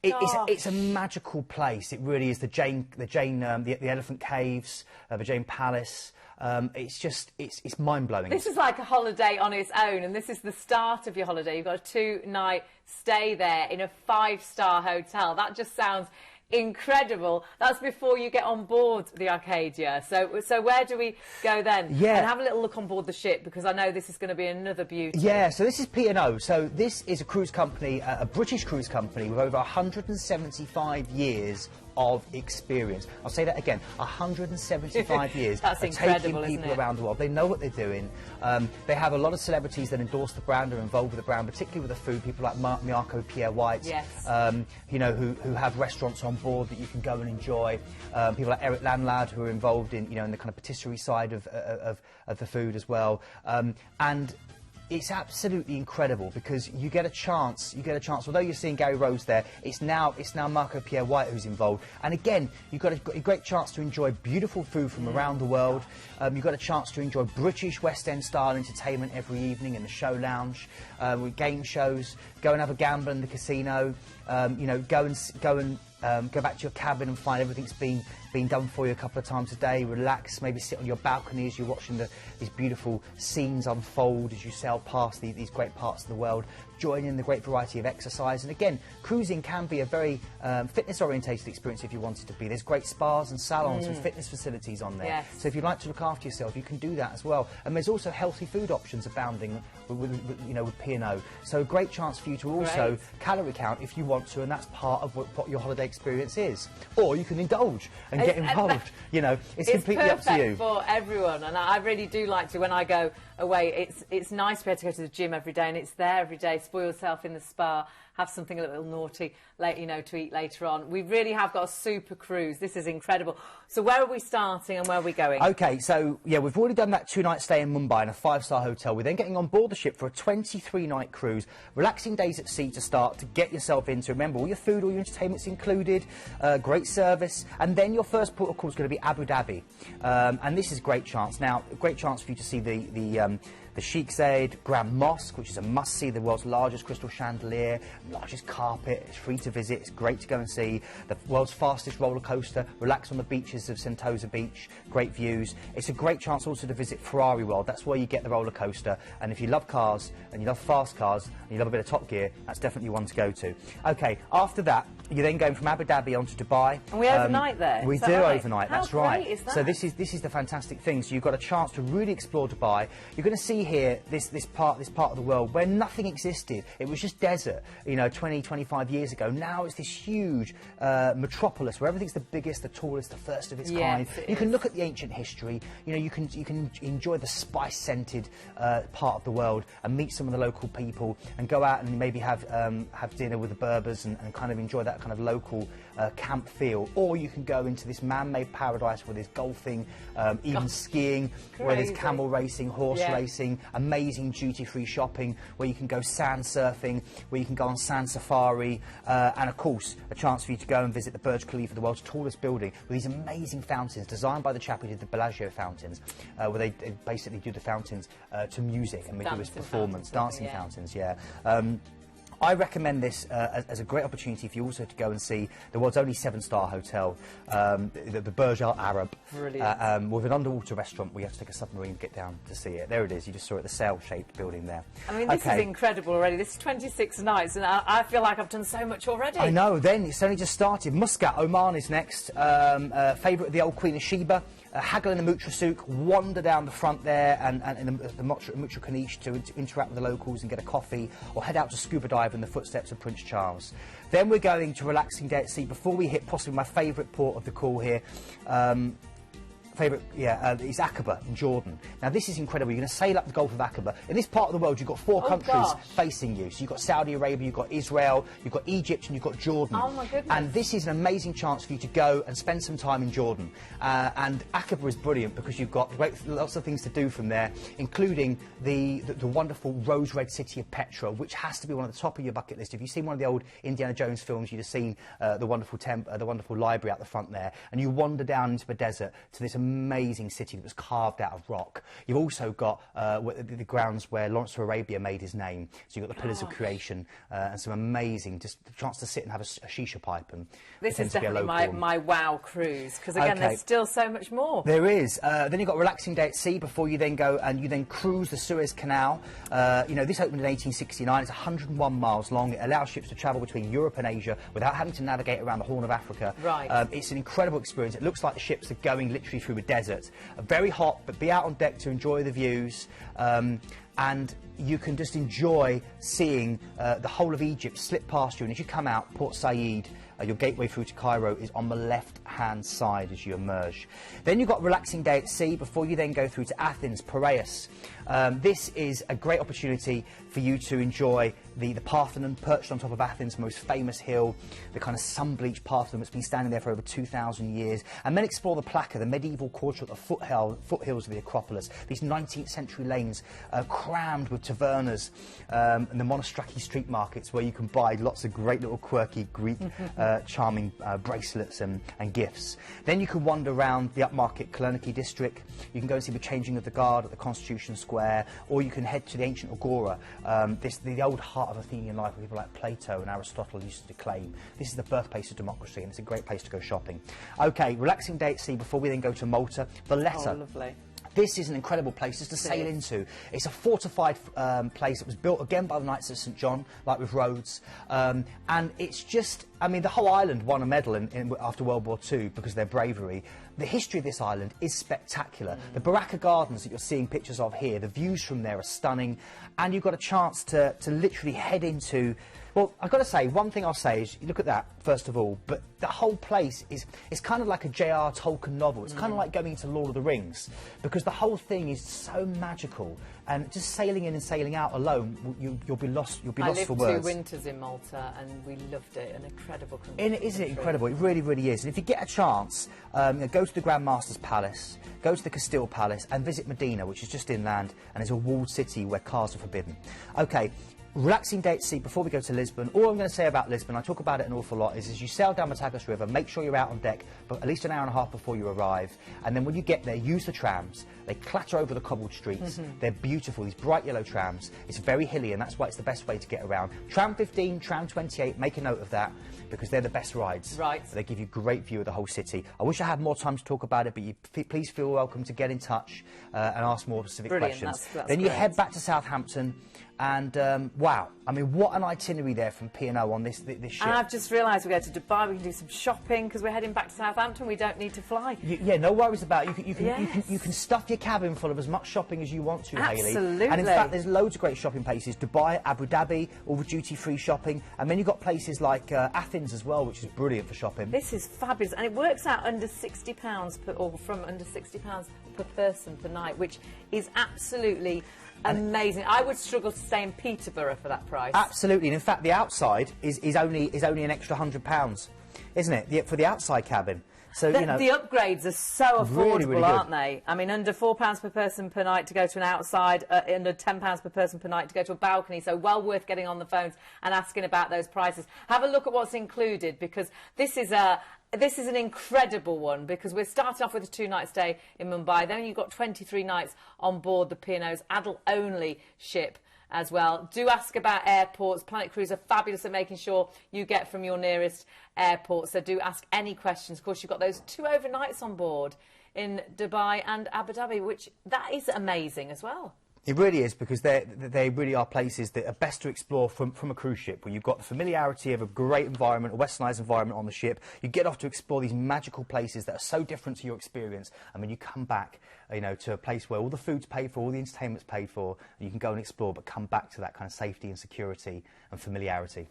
It's a magical place. It really is. The Elephant Caves, the Jain Palace. It's mind-blowing. This is like a holiday on its own, and this is the start of your holiday. You've got a 2-night stay there in a 5-star hotel. That just sounds incredible. That's before you get on board the Arcadia. So where do we go then? Yeah. And have a little look on board the ship, because I know this is going to be another beauty. Yeah, so this is P&O. So this is a cruise company, a British cruise company with over 175 years of experience. I'll say that again, 175 years That's of incredible, taking people isn't it? around the world. They know what they're doing. They have a lot of celebrities that endorse the brand, are involved with the brand, particularly with the food. People like Miyako Pierre White, yes, who have restaurants on board that you can go and enjoy. People like Eric Landlad, who are involved in in the kind of patisserie side of the food as well. And It's absolutely incredible because you get a chance, although you're seeing Gary Rose there, it's now Marco Pierre White who's involved. And again, you've got a great chance to enjoy beautiful food from around the world. You've got a chance to enjoy British West End style entertainment every evening in the show lounge, with game shows, go and have a gamble in the casino, you know, go back to your cabin and find everything's been done for you a couple of times a day, relax, maybe sit on your balcony as you're watching these beautiful scenes unfold as you sail past these great parts of the world, join in the great variety of exercise. And again, cruising can be a very fitness-orientated experience if you want it to be. There's great spas and salons and fitness facilities on there. Yes. So if you'd like to look after yourself, you can do that as well. And there's also healthy food options abounding with P&O. So a great chance for you to also calorie count if you want to, and that's part of what your holiday experience is. Or you can indulge and get involved. You know, it's completely up to you. It's perfect for everyone, and I really do like to, when I go away, it's nice to be able to go to the gym every day, and it's there every day. Spoil yourself in the spa, have something a little naughty, you know, to eat later on. We really have got a super cruise. This is incredible. So where are we starting and where are we going? Okay, so yeah, we've already done that 2-night stay in Mumbai in a 5-star hotel. We're then getting on board the ship for a 23-night cruise. Relaxing days at sea to start, to get yourself into. Remember, all your food, all your entertainment's included, great service, and then your first port of call is going to be Abu Dhabi. And this is a great chance. Now, a great chance for you to see the Sheikh Zayed Grand Mosque, which is a must-see, the world's largest crystal chandelier, largest carpet. It's free to visit. It's great to go and see. The world's fastest roller coaster. Relax on the beaches of Sentosa Beach. Great views. It's a great chance also to visit Ferrari World. That's where you get the roller coaster. And if you love cars and you love fast cars and you love a bit of Top Gear, that's definitely one to go to. Okay, after that, you're then going from Abu Dhabi on to Dubai. And we overnight there. We do overnight. How that's right. Great is that? So this is the fantastic thing. So you've got a chance to really explore Dubai. You're going to see here this part of the world where nothing existed. It was just desert, you know, 20-25 years ago. Now it's this huge metropolis where everything's the biggest, the tallest, the first of its kind. You can look at the ancient history. You know, you can enjoy the spice-scented part of the world and meet some of the local people and go out and maybe have dinner with the Berbers and kind of enjoy that kind of local camp feel. Or you can go into this man-made paradise where there's golfing, even skiing, where there's camel racing, horse racing, amazing duty-free shopping, where you can go sand surfing, where you can go on sand safari, and of course a chance for you to go and visit the Burj Khalifa, the world's tallest building, with these amazing fountains designed by the chap who did the Bellagio fountains, where they basically do the fountains to music and they do this performance, dancing fountains, I recommend this as a great opportunity for you also to go and see the world's only 7-star hotel, the Burj Al Arab, with an underwater restaurant where you have to take a submarine to get down to see it. There it is, you just saw it, the sail-shaped building there. I mean, this is incredible already. This is 26 nights, and I feel like I've done so much already. I know, then it's only just started. Muscat, Oman is next, favourite of the old Queen of Sheba. Haggle in the Mutra Souk, wander down the front there and in the Mutra Kanish to interact with the locals and get a coffee, or head out to scuba dive in the footsteps of Prince Charles. Then we're going to relaxing day at sea before we hit possibly my favourite port of the call here. Is Aqaba in Jordan. Now this is incredible. You're going to sail up the Gulf of Aqaba. In this part of the world you've got 4 countries facing you. So you've got Saudi Arabia, you've got Israel, you've got Egypt and you've got Jordan. Oh my goodness. And this is an amazing chance for you to go and spend some time in Jordan. And Aqaba is brilliant because you've got lots of things to do from there, including the wonderful rose red city of Petra, which has to be one of the top of your bucket list. If you've seen one of the old Indiana Jones films, you'd have seen the wonderful library out the front there, and you wander down into the desert to this amazing city that was carved out of rock. You've also got the grounds where Lawrence of Arabia made his name. So you've got the Pillars of Creation and some amazing, just a chance to sit and have a shisha pipe. And this is definitely my wow cruise, because again, there's still so much more. There is. Then you've got relaxing day at sea before you then go and you then cruise the Suez Canal. You know, this opened in 1869. It's 101 miles long. It allows ships to travel between Europe and Asia without having to navigate around the Horn of Africa. Right. It's an incredible experience. It looks like the ships are going literally through a desert. Very hot, but be out on deck to enjoy the views. And you can just enjoy seeing the whole of Egypt slip past you. And as you come out, Port Said, your gateway through to Cairo, is on the left-hand side as you emerge. Then you've got relaxing day at sea before you then go through to Athens, Piraeus, This is a great opportunity for you to enjoy the Parthenon, perched on top of Athens' most famous hill, the kind of sun-bleached Parthenon that's been standing there for over 2,000 years, and then explore the Plaka, the medieval quarter at the foothills of the Acropolis, these 19th century lanes crammed with tavernas, and the Monostraki street markets where you can buy lots of great little quirky Greek charming bracelets and gifts. Then you can wander around the upmarket Koloniki district. You can go and see the changing of the guard at the Constitution Square, or you can head to the ancient Agora, the old heart of Athenian life where people like Plato and Aristotle used to claim. This is the birthplace of democracy, and it's a great place to go shopping. Okay, relaxing day at sea before we then go to Malta. Valletta. Oh, lovely. This is an incredible place just to sail into. It's a fortified place that was built again by the Knights of St John, like with Rhodes, and it's just, I mean, the whole island won a medal after World War II because of their bravery. The history of this island is spectacular. The Baraka Gardens that you're seeing pictures of here, the views from there are stunning, and you've got a chance to literally head into... Well, I've got to say, one thing I'll say is, you look at that, first of all, but the whole place it's kind of like a J.R. Tolkien novel. It's kind of like going into Lord of the Rings, because the whole thing is so magical, and just sailing in and sailing out alone, you'll be lost for words. I lived 2 winters in Malta, and we loved it. An incredible country. Isn't it incredible? It really, really is. And if you get a chance, go to the Grand Master's Palace, go to the Castile Palace, and visit Medina, which is just inland, and is a walled city where cars are forbidden. Okay. Relaxing day at sea before we go to Lisbon. All I'm going to say about Lisbon, I talk about it an awful lot, is as you sail down the Tagus River, make sure you're out on deck but at least an hour and a half before you arrive, and then when you get there, use the trams. They clatter over the cobbled streets. They're beautiful, these bright yellow trams. It's very hilly, and that's why it's the best way to get around. Tram 15, Tram 28, make a note of that, because they're the best rides. Right. They give you great view of the whole city. I wish I had more time to talk about it, but please feel welcome to get in touch and ask more specific questions. That's then you great. head back to Southampton, and wow, I mean, what an itinerary there from P&O on this ship. And I've just realised we go to Dubai, we can do some shopping, because we're heading back to Southampton, we don't need to fly. Yeah, no worries about it. You Yes. can stuff your cabin full of as much shopping as you want to, Hayley. Absolutely. And in fact, there's loads of great shopping places. Dubai, Abu Dhabi, all the duty-free shopping. And then you've got places like Athens as well, which is brilliant for shopping. This is fabulous, and it works out under £60 or from under £60 per person per night, which is absolutely amazing. I would struggle to stay in Peterborough for that price. Absolutely, and in fact, the outside is only an extra £100, isn't it? For the outside cabin. So The upgrades are so affordable, really, really aren't they? I mean, under £4 per person per night to go to an outside, under £10 per person per night to go to a balcony. So well worth getting on the phones and asking about those prices. Have a look at what's included, because this is an incredible one, because we're starting off with a 2-night stay in Mumbai. Then you've got 23 nights on board the P&O's adult-only ship as well. Do ask about airports. Planet Cruise are fabulous at making sure you get from your nearest airport, so do ask any questions. Of course, you've got those 2 overnights on board in Dubai and Abu Dhabi, which that is amazing as well. It really is, because they really are places that are best to explore from a cruise ship, where you've got the familiarity of a great environment, a westernised environment on the ship. You get off to explore these magical places that are so different to your experience, and when you come back, to a place where all the food's paid for, all the entertainment's paid for, and you can go and explore, but come back to that kind of safety and security and familiarity.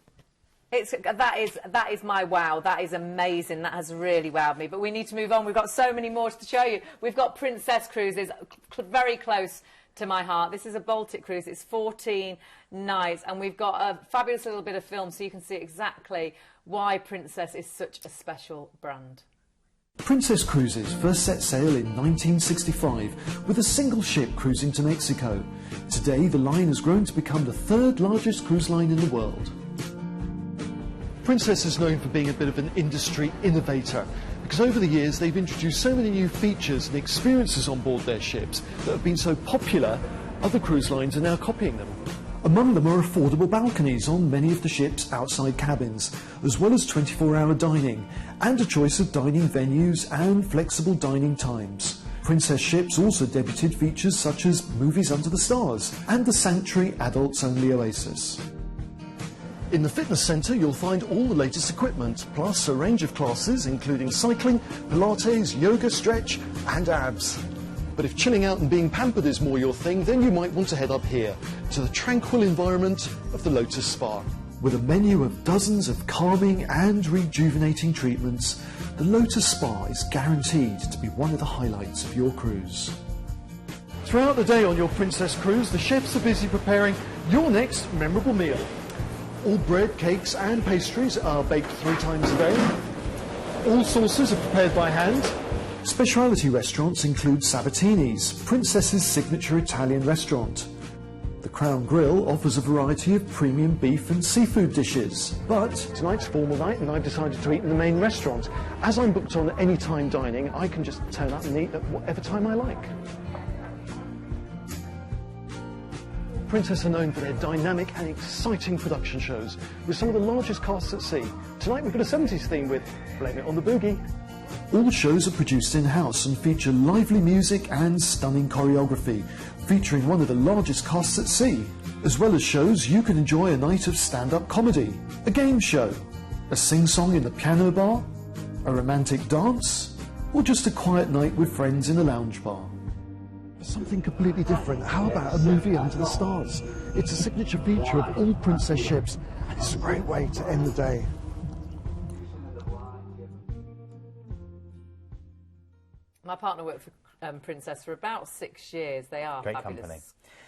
That is my wow. That is amazing. That has really wowed me. But we need to move on. We've got so many more to show you. We've got Princess Cruises, very close to my heart. This is a Baltic cruise. It's 14 nights, and we've got a fabulous little bit of film so you can see exactly why Princess is such a special brand. Princess Cruises first set sail in 1965 with a single ship cruising to Mexico. Today the line has grown to become the 3rd largest cruise line in the world. Princess is known for being a bit of an industry innovator, because over the years they've introduced so many new features and experiences on board their ships that have been so popular, other cruise lines are now copying them. Among them are affordable balconies on many of the ship's outside cabins, as well as 24-hour dining, and a choice of dining venues and flexible dining times. Princess ships also debuted features such as movies under the stars and the Sanctuary adults-only Oasis. In the fitness centre you'll find all the latest equipment, plus a range of classes including cycling, Pilates, yoga, stretch and abs. But if chilling out and being pampered is more your thing, then you might want to head up here, to the tranquil environment of the Lotus Spa. With a menu of dozens of calming and rejuvenating treatments, the Lotus Spa is guaranteed to be one of the highlights of your cruise. Throughout the day on your Princess Cruise, the chefs are busy preparing your next memorable meal. All bread, cakes and pastries are baked 3 times a day. All sauces are prepared by hand. Specialty restaurants include Sabatini's, Princess's signature Italian restaurant. The Crown Grill offers a variety of premium beef and seafood dishes. But tonight's formal night and I've decided to eat in the main restaurant. As I'm booked on anytime dining, I can just turn up and eat at whatever time I like. Princess are known for their dynamic and exciting production shows, with some of the largest casts at sea. Tonight we've got a 70s theme with Blame It on the Boogie. All shows are produced in-house and feature lively music and stunning choreography, featuring one of the largest casts at sea. As well as shows, you can enjoy a night of stand-up comedy, a game show, a sing-song in the piano bar, a romantic dance, or just a quiet night with friends in a lounge bar. Something completely different. How about a movie under the stars? It's a signature feature of all Princess ships, and it's a great way to end the day. My partner worked for Princess for about 6 years. They are Great fabulous company.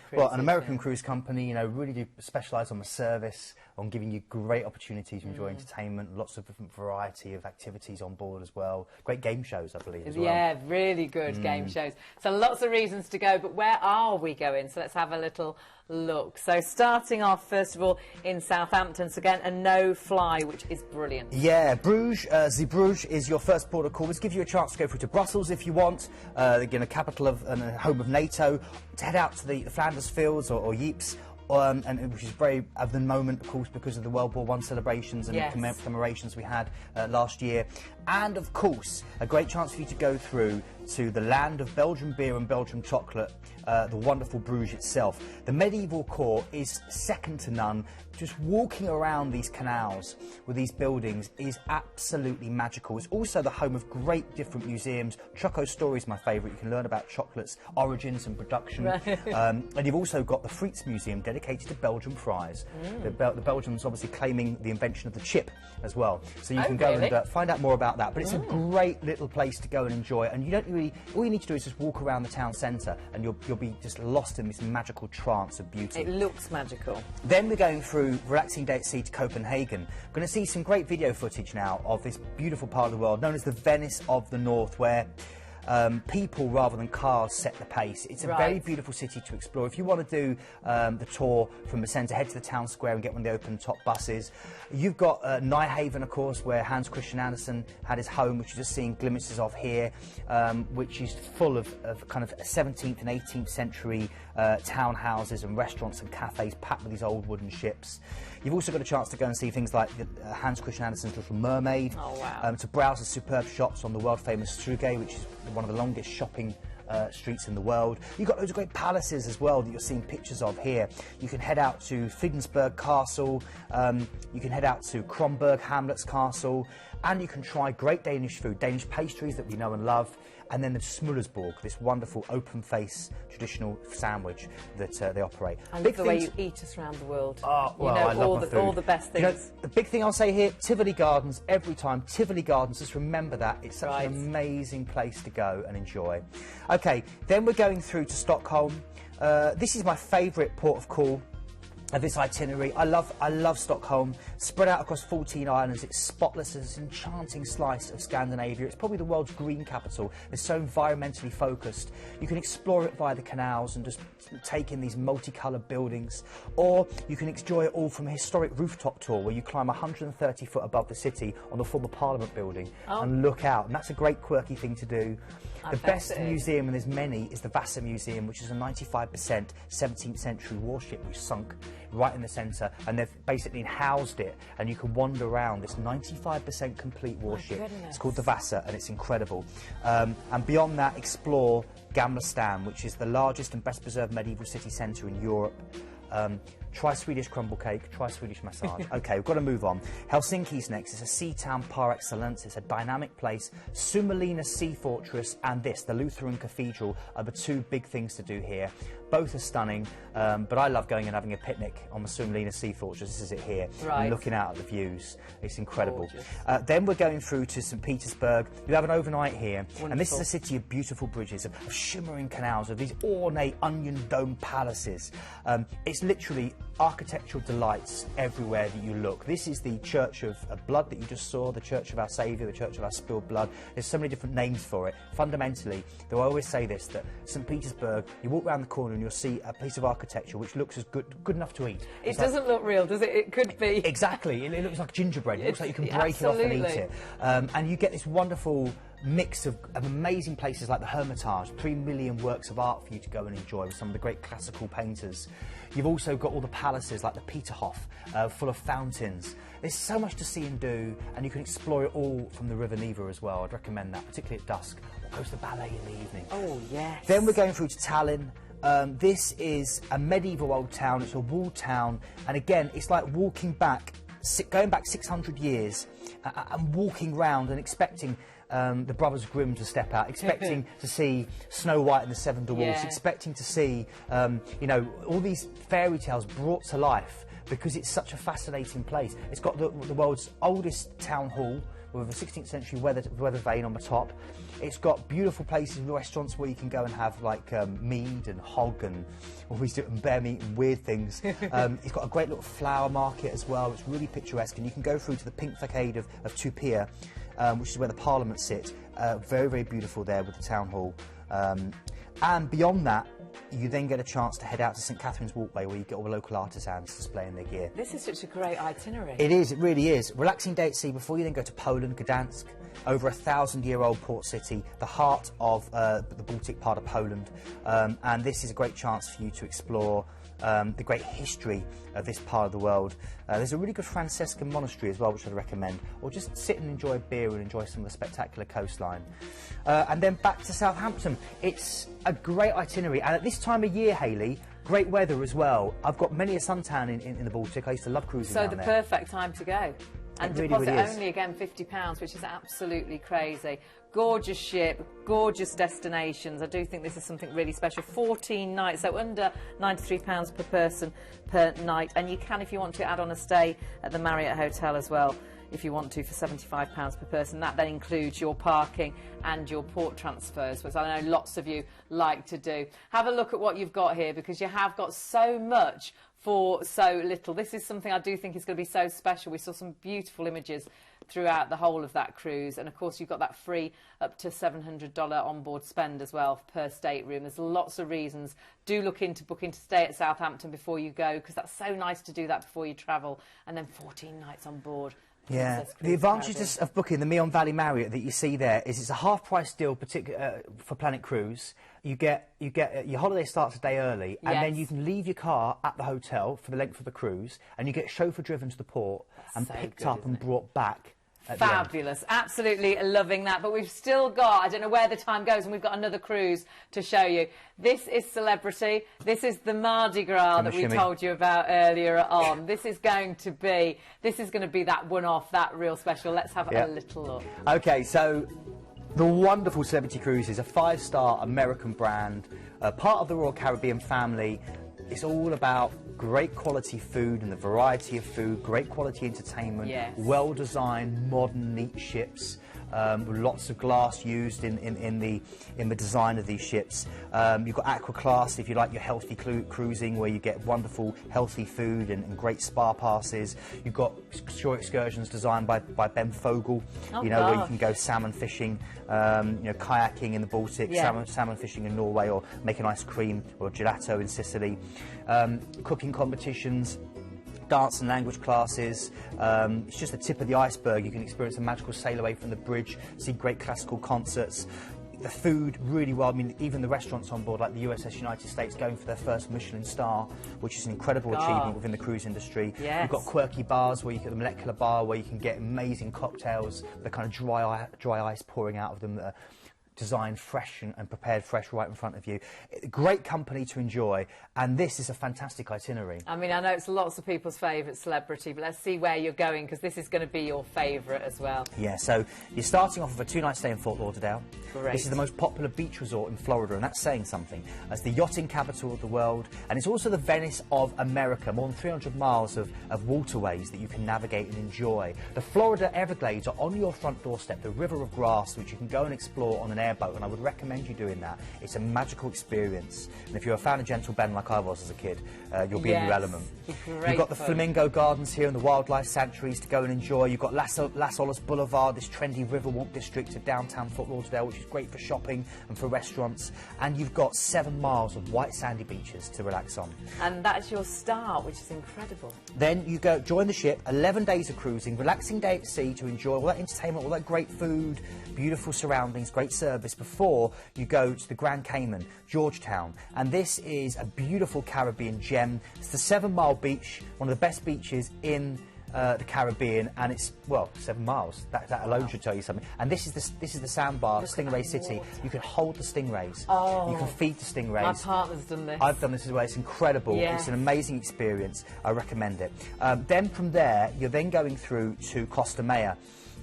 cruises, Well, an American yeah. cruise company, you know, really do specialise on the service, on giving you great opportunities to enjoy entertainment, lots of different variety of activities on board as well. Great game shows, I believe, as well. Yeah, really good game shows. So lots of reasons to go, but where are we going? So let's have a little look. So starting off, first of all, in Southampton. So again, a no-fly, which is brilliant. Yeah, Bruges, Bruges is your first port of call. This gives you a chance to go through to Brussels if you want, again, a capital of and a home of NATO, to head out to the Flanders Fields or Ypres, and which is very of the moment, of course, because of the World War I celebrations and commemorations we had last year. And, of course, a great chance for you to go through to the land of Belgian beer and Belgian chocolate, the wonderful Bruges itself. The medieval core is second to none. Just walking around these canals with these buildings is absolutely magical. It's also the home of great different museums. Choco Story is my favourite. You can learn about chocolate's origins and production. And you've also got the Frites Museum dedicated to Belgian fries. The Belgians obviously claiming the invention of the chip as well. So you can go and find out more about that. But it's a great little place to go and enjoy. And you don't really, all you need to do is just walk around the town centre and you'll be just lost in this magical trance of beauty. It looks magical. Then we're going through relaxing day at sea to Copenhagen. We're going to see some great video footage now of this beautiful part of the world known as the Venice of the North, where people rather than cars set the pace. It's a very beautiful city to explore. If you want to do the tour from the centre, head to the town square and get one of the open top buses. You've got Nijhaven, of course, where Hans Christian Andersen had his home, which you're just seeing glimpses of here, which is full of kind of 17th and 18th century townhouses and restaurants and cafes packed with these old wooden ships. You've also got a chance to go and see things like Hans Christian Andersen's Little Mermaid, to browse the superb shops on the world-famous Strugge, which is one of the longest shopping streets in the world. You've got loads of great palaces as well that you're seeing pictures of here. You can head out to Fredensborg Castle, you can head out to Kronborg Hamlet's Castle, and you can try great Danish food, Danish pastries that we know and love, and then the Smullersborg, this wonderful open-face traditional sandwich that they operate. I love the way you eat us around the world. Oh, well, you know, I love my food. all the best things. You know, the big thing I'll say here, Tivoli Gardens, every time, Tivoli Gardens, just remember that. It's such an amazing place to go and enjoy. OK, then we're going through to Stockholm. This is my favourite port of call of this itinerary. I love Stockholm. Spread out across 14 islands, it's spotless as an enchanting slice of Scandinavia. It's probably the world's green capital. It's so environmentally focused. You can explore it via the canals and just take in these multicoloured buildings, or you can enjoy it all from a historic rooftop tour where you climb 130 foot above the city on the former Parliament building and look out, and that's a great quirky thing to do. The best museum, and there's many, is the Vasa Museum, which is a 95% 17th century warship which sunk right in the centre, and they've basically housed it, and you can wander around this 95% complete warship. It's called the Vasa, and it's incredible. And beyond that, explore Gamla Stan, which is the largest and best preserved medieval city centre in Europe. Try Swedish crumble cake, try Swedish massage. OK, we've got to move on. Helsinki's next. It's a sea town par excellence. It's a dynamic place. Suomenlinna Sea Fortress and this, the Lutheran Cathedral, are the two big things to do here. Both are stunning, but I love going and having a picnic on the Suomenlinna Sea Fortress. This is it here, and looking out at the views. It's incredible. Then we're going through to St. Petersburg. You have an overnight here, and this is a city of beautiful bridges, of shimmering canals, of these ornate onion dome palaces. It's literally architectural delights everywhere that you look. This is the Church of Blood that you just saw, the Church of our Saviour, the Church of our Spilled Blood. There's so many different names for it. Fundamentally, though I always say this, that St. Petersburg, you walk around the corner and you'll see a piece of architecture which looks as good enough to eat. It doesn't look real, does it? It could be. Exactly. It looks like gingerbread. It looks like you can break it off and eat it. And you get this wonderful mix of amazing places like the Hermitage, 3 million works of art for you to go and enjoy with some of the great classical painters. You've also got all the palaces like the Peterhof, full of fountains. There's so much to see and do, and you can explore it all from the River Neva as well. I'd recommend that, particularly at dusk, or go to the ballet in the evening. Oh, yes. Then we're going through to Tallinn. This is a medieval old town. It's a walled town, and again, it's like walking back, going back 600 years, and walking round and expecting the Brothers Grimm to step out, expecting to see Snow White and the Seven Dwarfs, expecting to see, you know, all these fairy tales brought to life, because it's such a fascinating place. It's got the world's oldest town hall with a 16th century weather vane on the top. It's got beautiful places, restaurants where you can go and have like mead and hog and all these different bear meat and weird things. It's got a great little flower market as well. It's really picturesque, and you can go through to the pink facade of Tupia, which is where the Parliament sit. Very, very beautiful there with the town hall. And beyond that, you then get a chance to head out to St Catherine's Walkway, where you get all the local artisans displaying their gear. This is such a great itinerary. It is, it really is. Relaxing day at sea before you then go to Poland, Gdansk, over 1,000-year-old port city, the heart of the Baltic part of Poland. And this is a great chance for you to explore the great history of this part of the world. There's a really good Franciscan monastery as well, which I'd recommend, or just sit and enjoy a beer and enjoy some of the spectacular coastline. And then back to Southampton. It's a great itinerary, and at this time of year, Hayley, great weather as well. I've got many a suntan in the Baltic. I used to love cruising down there. So the perfect time to go. And deposit only, again, £50, which is absolutely crazy. Gorgeous ship, gorgeous destinations. I do think this is something really special. 14 nights, so under £93 per person per night. And you can, if you want to, add on a stay at the Marriott Hotel as well, if you want to, for £75 per person. That then includes your parking and your port transfers, which I know lots of you like to do. Have a look at what you've got here, because you have got so much for so little. This is something I do think is going to be so special. We saw some beautiful images throughout the whole of that cruise, and of course you've got that free up to $700 onboard spend as well per stateroom. There's lots of reasons. Do look into booking to stay at Southampton before you go, because that's so nice to do that before you travel, and then 14 nights on board. Yeah, the advantages of booking the Meon Valley Marriott that you see there is it's a half-price deal for Planet Cruise. You get your holiday starts a day early, and then you can leave your car at the hotel for the length of the cruise, and you get chauffeur driven to the port and picked up and brought back. Fabulous, absolutely loving that. But we've still got, I don't know where the time goes, and we've got another cruise to show you. This is Celebrity. This is the Mardi Gras that we told you about earlier on. This is going to be that one-off, that real special. Let's have a little look. Okay, so the wonderful Celebrity Cruises, a 5-star American brand, part of the Royal Caribbean family. It's all about great quality food and the variety of food, great quality entertainment, well-designed, modern, neat ships, with lots of glass used in the design of these ships. You've got Aqua Class if you like your healthy cruising, where you get wonderful, healthy food and great spa passes. You've got shore excursions designed by Ben Fogel, where you can go salmon fishing, kayaking in the Baltic, salmon fishing in Norway, or making ice cream or gelato in Sicily. Cooking competitions, dance and language classes. It's just the tip of the iceberg. You can experience a magical sail away from the bridge, see great classical concerts. The food really well. I mean, even the restaurants on board, like the USS United States, going for their first Michelin star, which is an incredible achievement within the cruise industry. You've got quirky bars where you get the molecular bar, where you can get amazing cocktails, the kind of dry ice pouring out of them that are designed fresh and prepared fresh right in front of you. Great company to enjoy, and this is a fantastic itinerary. I mean, I know it's lots of people's favourite Celebrity, but let's see where you're going, because this is going to be your favourite as well. Yeah, so you're starting off with a 2-night stay in Fort Lauderdale. Great. This is the most popular beach resort in Florida, and that's saying something. It's the yachting capital of the world, and it's also the Venice of America. More than 300 miles of waterways that you can navigate and enjoy. The Florida Everglades are on your front doorstep, the River of Grass, which you can go and explore on an airboat, and I would recommend you doing that. It's a magical experience, and if you're a fan of Gentle Ben like I was as a kid, you'll be in your element. You've got the Flamingo Gardens here and the wildlife sanctuaries to go and enjoy. You've got Las Olas Boulevard, this trendy Riverwalk district of downtown Fort Lauderdale, which is great for shopping and for restaurants, and you've got 7 miles of white sandy beaches to relax on. And that's your start, which is incredible. Then you go join the ship, 11 days of cruising, relaxing day at sea to enjoy all that entertainment, all that great food, beautiful surroundings, great service before you go to the Grand Cayman, Georgetown. And this is a beautiful Caribbean gem. It's the 7-mile beach, one of the best beaches in the Caribbean, and it's, well, 7 miles. That alone should tell you something. And this is the sandbar, Stingray City. You can hold the stingrays. Oh. You can feed the stingrays. My partner's done this. I've done this as well. It's incredible. Yes. It's an amazing experience. I recommend it. Then from there, you're then going through to Costa Maya.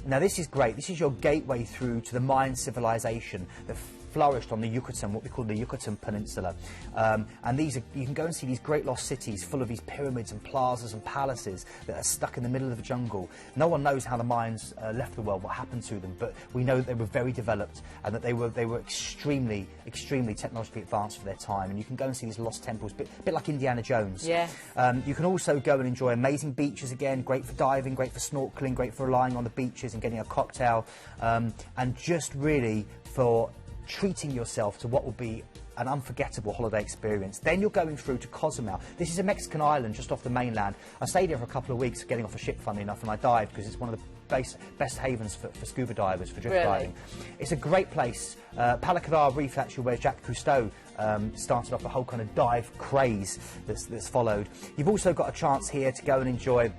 Now, this is great. This is your gateway through to the Mayan civilization that flourished on the Yucatan, what we call the Yucatan Peninsula. And these are, you can go and see these great lost cities full of these pyramids and plazas and palaces that are stuck in the middle of the jungle. No one knows how the Mayans left the world, what happened to them, but we know that they were very developed and that they were extremely technologically advanced for their time. And you can go and see these lost temples, a bit like Indiana Jones. Yes. You can also go and enjoy amazing beaches again, great for diving, great for snorkeling, great for lying on the beaches and getting a cocktail, and just really for treating yourself to what will be an unforgettable holiday experience. Then you're going through to Cozumel. This is a Mexican island just off the mainland. I stayed here for a couple of weeks getting off a ship, funnily enough, and I dived because it's one of the best havens for scuba divers, for drift diving. It's a great place. Palacadar Reef, actually, where Jacques Cousteau started off the whole kind of dive craze that's followed. You've also got a chance here to go and enjoy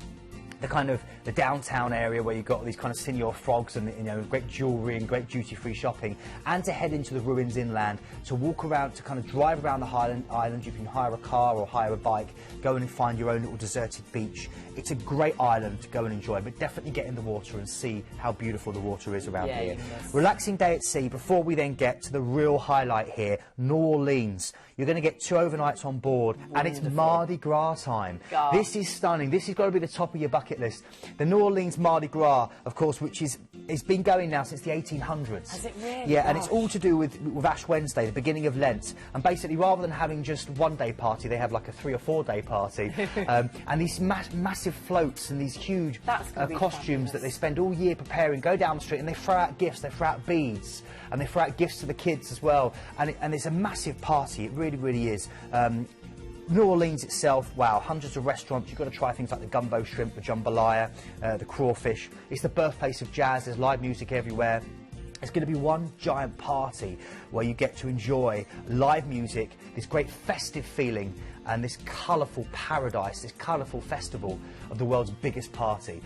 the downtown area where you've got all these kind of Senor Frogs and, you know, great jewellery and great duty-free shopping, and to head into the ruins inland, to walk around, to kind of drive around the island. You can hire a car or hire a bike, go and find your own little deserted beach. It's a great island to go and enjoy, but definitely get in the water and see how beautiful the water is around here. Yes. Relaxing day at sea before we then get to the real highlight here, New Orleans. You're going to get 2 overnights on board, and it's Mardi Gras time. God. This is stunning. This has got to be the top of your bucket list. The New Orleans Mardi Gras, of course, which it's been going now since the 1800s. Has it really? Yeah, and it's all to do with Ash Wednesday, the beginning of Lent. And basically, rather than having just one day party, they have like a 3 or 4 day party. And these massive floats and these huge costumes that they spend all year preparing, go down the street, and they throw out gifts, they throw out beads, and they throw out gifts to the kids as well. And it's a massive party. It really, really is. New Orleans itself, wow, hundreds of restaurants. You've got to try things like the gumbo shrimp, the jambalaya, the crawfish. It's the birthplace of jazz. There's live music everywhere. It's going to be one giant party where you get to enjoy live music, this great festive feeling, and this colourful paradise, this colourful festival of the world's biggest party.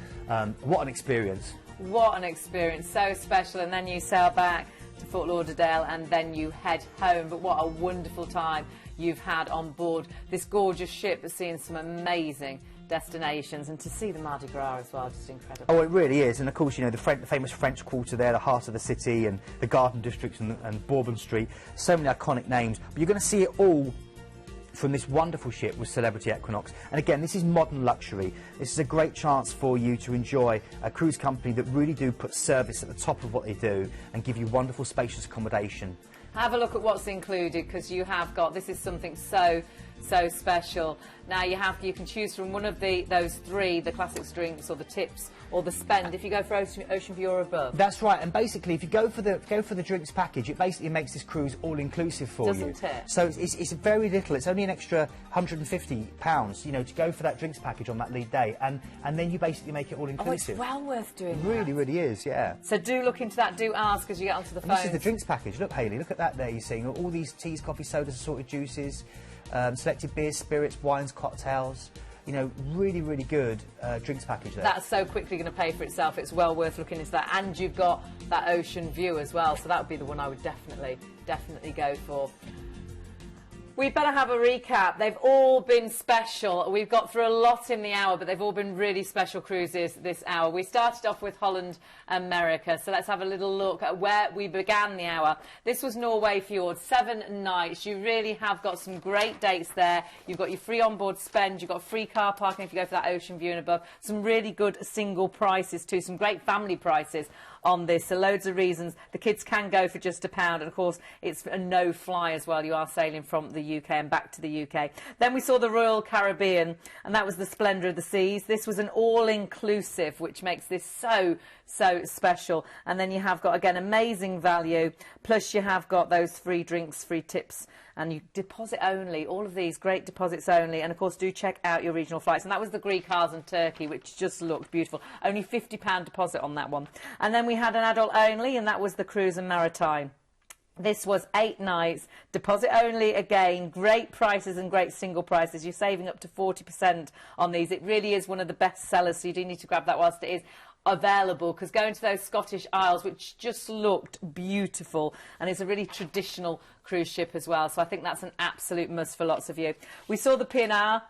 What an experience. What an experience. So special. And then you sail back to Fort Lauderdale and then you head home. But what a wonderful time you've had on board this gorgeous ship that's seen some amazing destinations, and to see the Mardi Gras as well, just incredible. Oh, it really is. And of course, you know, the famous French Quarter there, the heart of the city, and the Garden District and Bourbon Street. So many iconic names. But you're going to see it all from this wonderful ship with Celebrity Equinox. And again, this is modern luxury. This is a great chance for you to enjoy a cruise company that really do put service at the top of what they do and give you wonderful, spacious accommodation. Have a look at what's included, because you have got, this is something so special. Now you can choose from one of those 3, the classics drinks or the tips or the spend, if you go for Ocean View or above. That's right, and basically if you go for the drinks package, it basically makes this cruise all inclusive for you. Doesn't it? So it's very little. It's only an extra £150, you know, to go for that drinks package on that lead day, and then you basically make it all inclusive. Oh, it's well worth doing. It really, really is, yeah. So do look into that. Do ask as you get onto the phone. This is the drinks package. Look, Hayley, look at that there. You're seeing all these teas, coffee, sodas, assorted juices. Selected beers, spirits, wines, cocktails. You know, really, really good drinks package there. That's so quickly going to pay for itself. It's well worth looking into that. And you've got that ocean view as well, so that would be the one I would definitely go for. We better have a recap. They've all been special. We've got through a lot in the hour, but they've all been really special cruises this hour. We started off with Holland America, so let's have a little look at where we began the hour. This was Norway Fjord, 7 nights. You really have got some great dates there. You've got your free onboard spend, you've got free car parking if you go for that ocean view and above. Some really good single prices too, some great family prices on this. So loads of reasons. The kids can go for just £1, and of course it's a no-fly as well. You are sailing from the UK and back to the UK. Then we saw the Royal Caribbean, and that was the Splendour of the Seas. This was an all-inclusive, which makes this so special. And then you have got, again, amazing value, plus you have got those free drinks, free tips, and you deposit only. All of these great deposits only, and of course do check out your regional flights. And that was the Greek Isles and Turkey, which just looked beautiful. Only £50 deposit on that one. And then we had an adult only, and that was the Cruise and Maritime. This was 8 nights, deposit only again, great prices and great single prices. You're saving up to 40% on these. It really is one of the best sellers, so you do need to grab that whilst it is available, because going to those Scottish Isles, which just looked beautiful, and it's a really traditional cruise ship as well, so I think that's an absolute must for lots of you. We saw the P&O,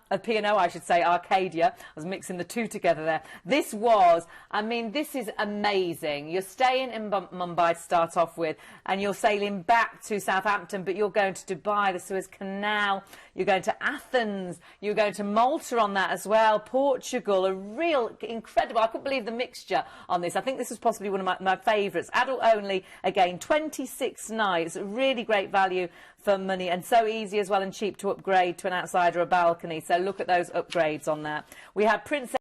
I should say, Arcadia. I was mixing the two together there. This was, I mean, this is amazing. You're staying in Mumbai to start off with, and you're sailing back to Southampton, but you're going to Dubai, the Suez Canal, you're going to Athens, you're going to Malta on that as well, Portugal, a real incredible, I couldn't believe the mixture on this. I think this was possibly one of my favourites. Adult only, again, 26 nights, really great value for money, and so easy as well and cheap to upgrade to an outside or a balcony. So look at those upgrades on that. We had Princess